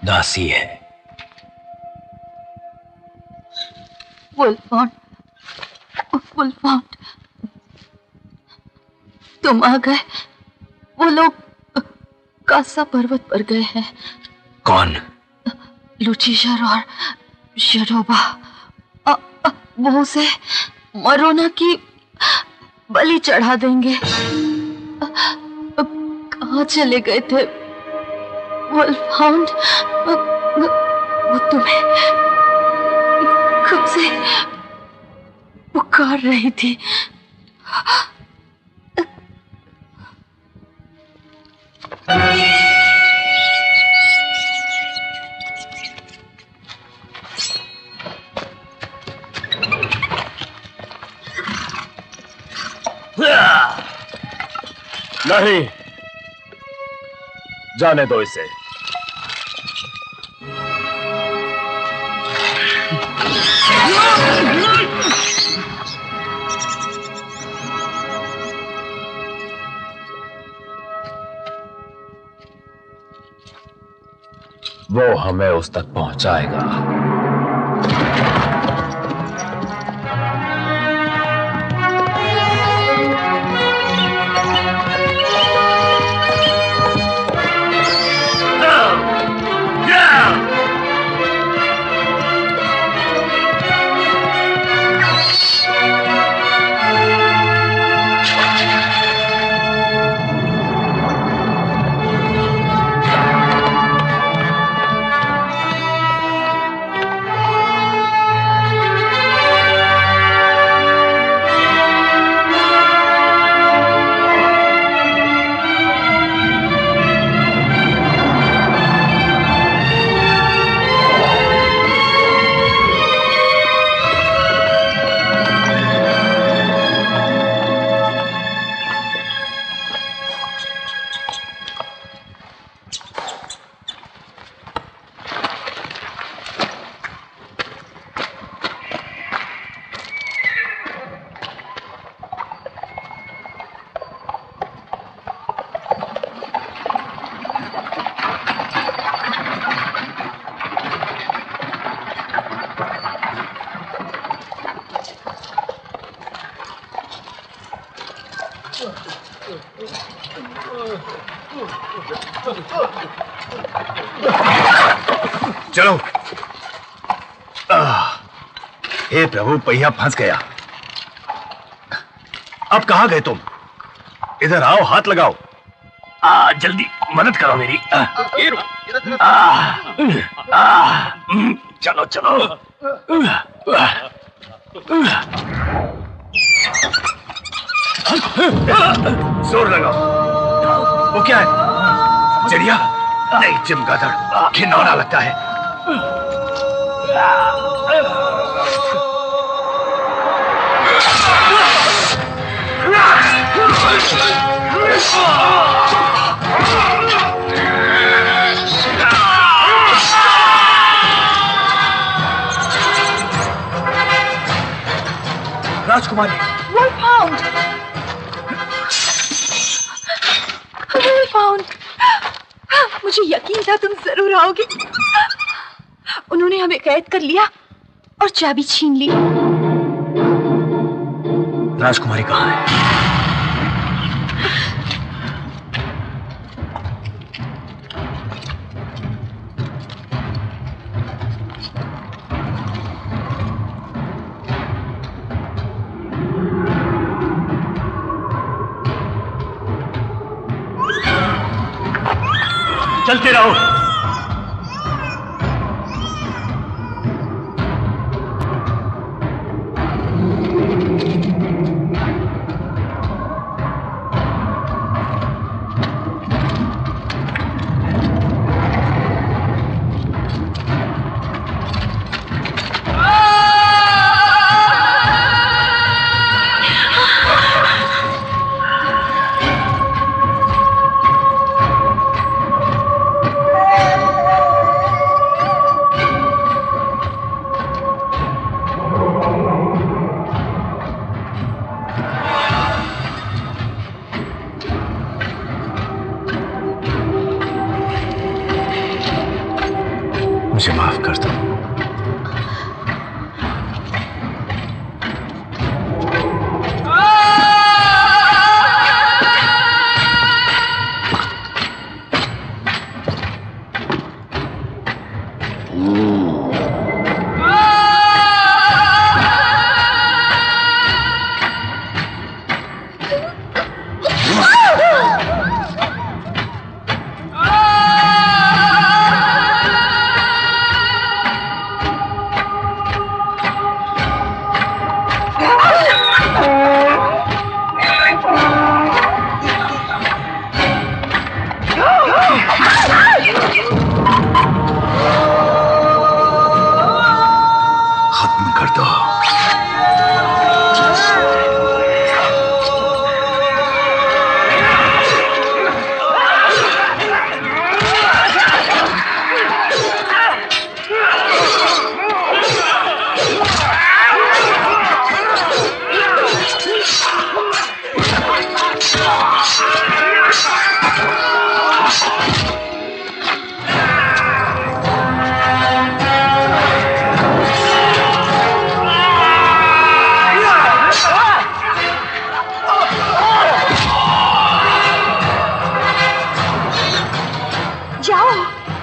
दासी है। वुल्फहाउंड, वुल्फहाउंड, तुम आ गए। वो लोग कासा पर्वत पर गए हैं। कौन? लुचिशर और शरोबा। वो उसे मरोना की बलि चढ़ा देंगे। कहाँ चले गए थे वुल्फहाउंड? वो तुम्हें कब से पुकार रही थी। नहीं, जाने दो इसे। वो हमें उस तक पहुंचाएगा। चलो। हे प्रभु, पहिया फंस गया। अब कहां गए तुम? इधर आओ, हाथ लगाओ। जल्दी मदद करो मेरी। चलो चलो। जोर लगाओ। वो क्या है? चिड़िया? नहीं, चमगादड़। घिनौना लगता है। राजकुमारी, Wolfhound! Wolfhound! मुझे यकीन था तुम जरूर आओगे। उन्होंने हमें कैद कर लिया और चाबी छीन ली। राजकुमारी कहाँ है? चलते रहो। मुझे माफ कर दो।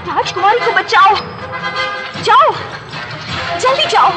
राजकुमारी को बचाओ, जाओ, जल्दी जाओ।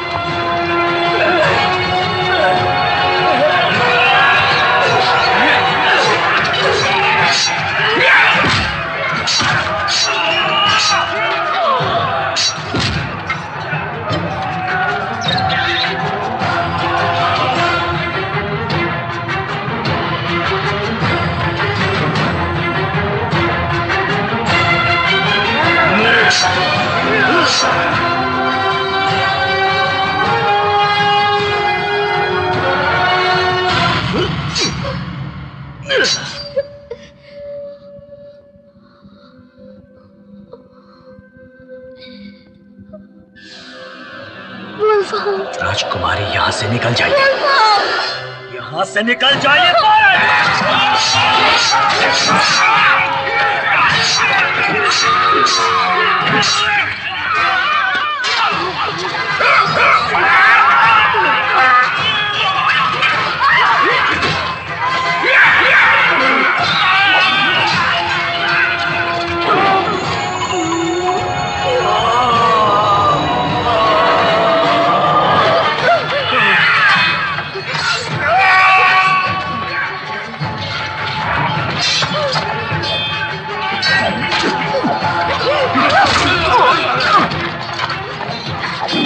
राजकुमारी, यहाँ से निकल जाइए। यहाँ से निकल जाइए।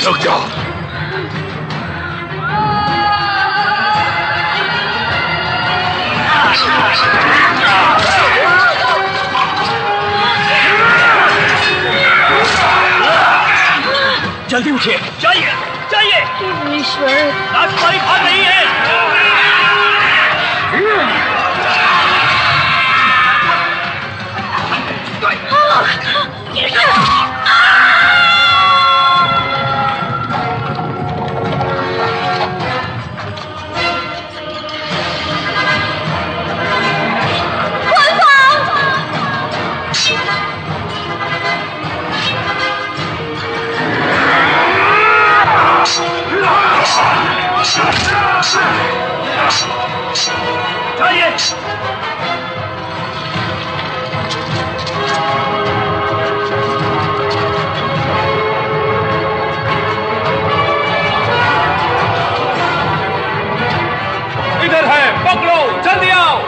रुक जाओ। जल्दी उठिए, जाइए जाइए। ईश्वर, राजकुमारी भाग रही है। जाइए। इधर है, पकड़ो, जल्दी आओ।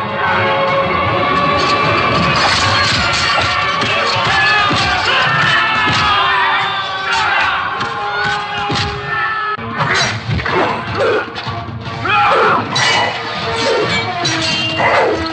Oh!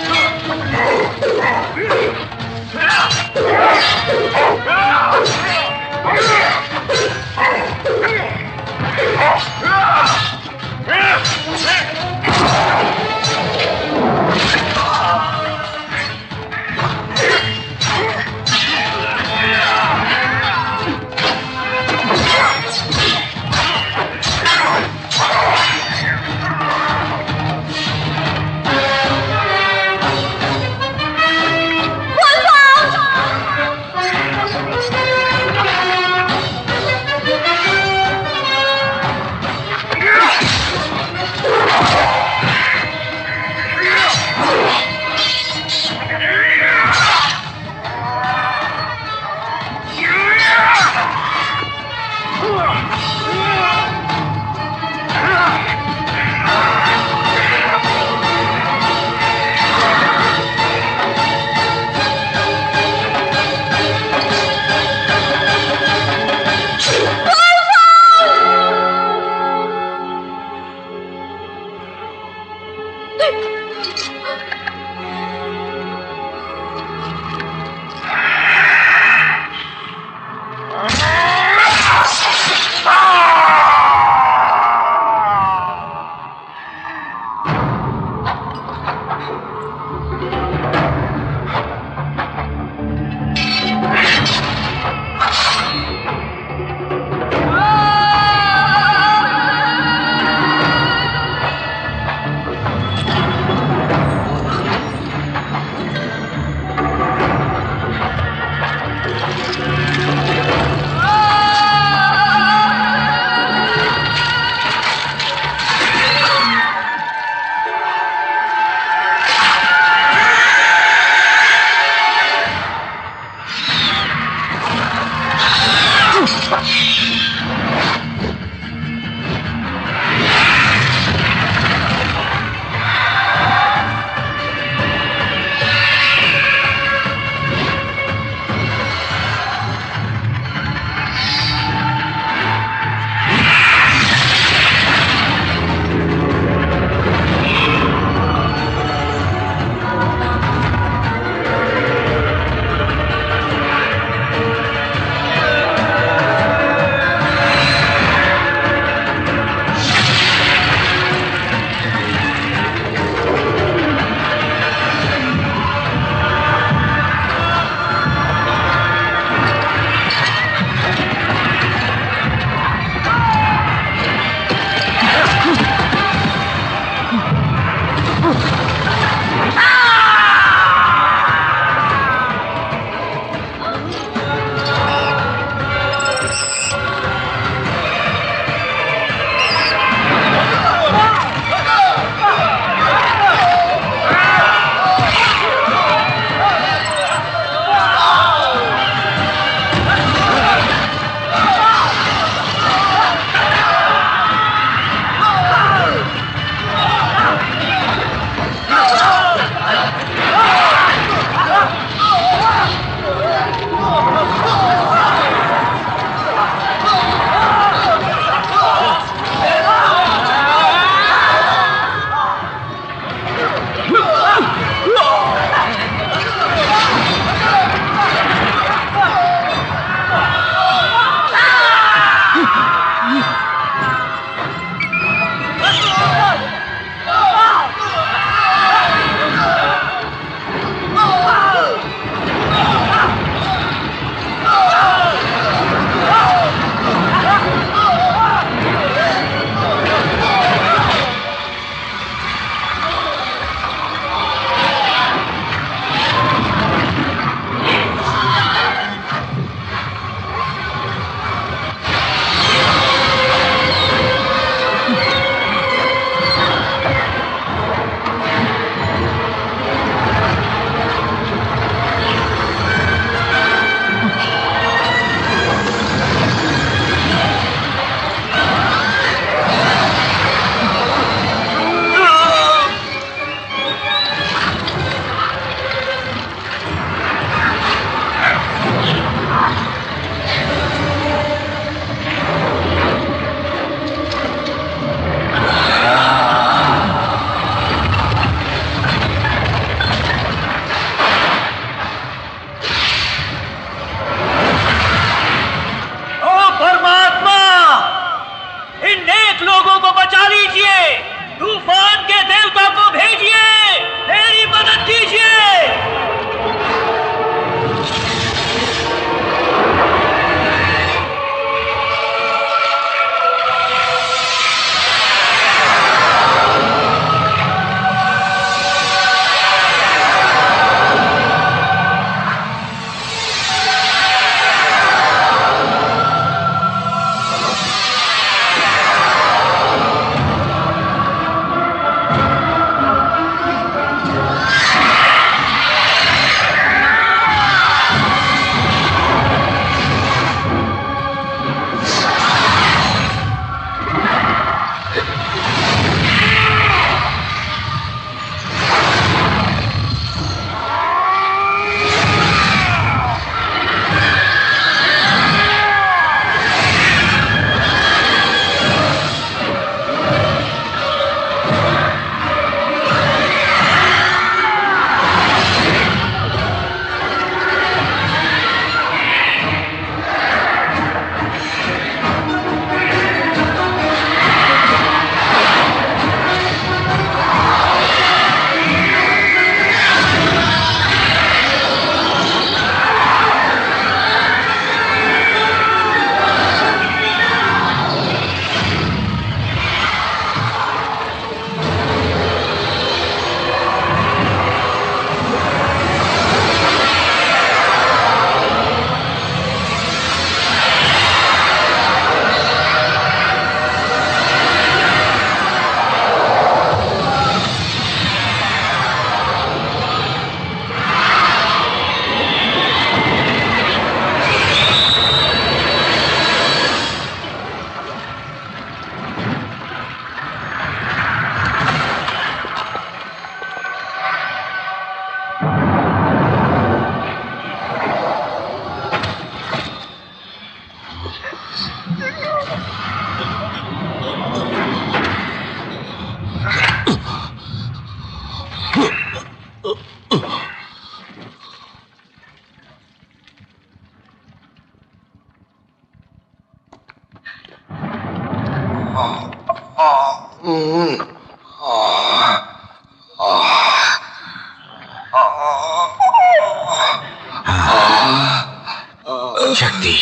शक्ति,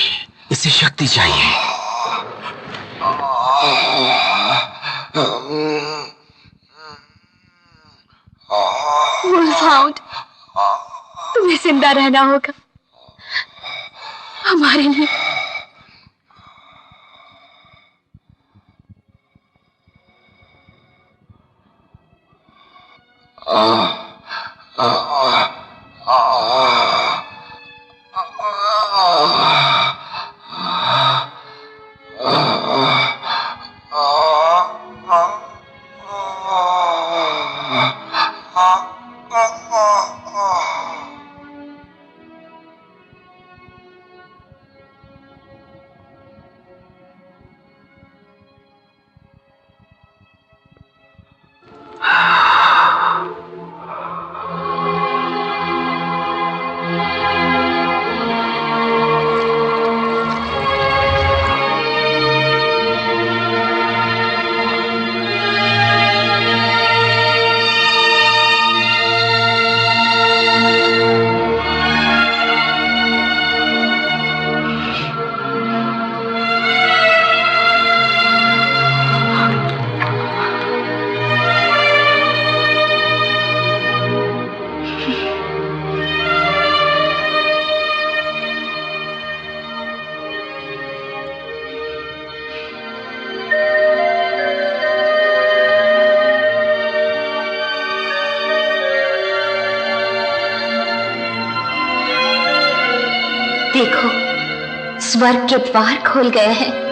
इसे शक्ति चाहिए। वुल्फहाउंड, तुम्हें जिंदा रहना होगा हमारे लिए। देखो, स्वर्ग के द्वार खोल गए हैं।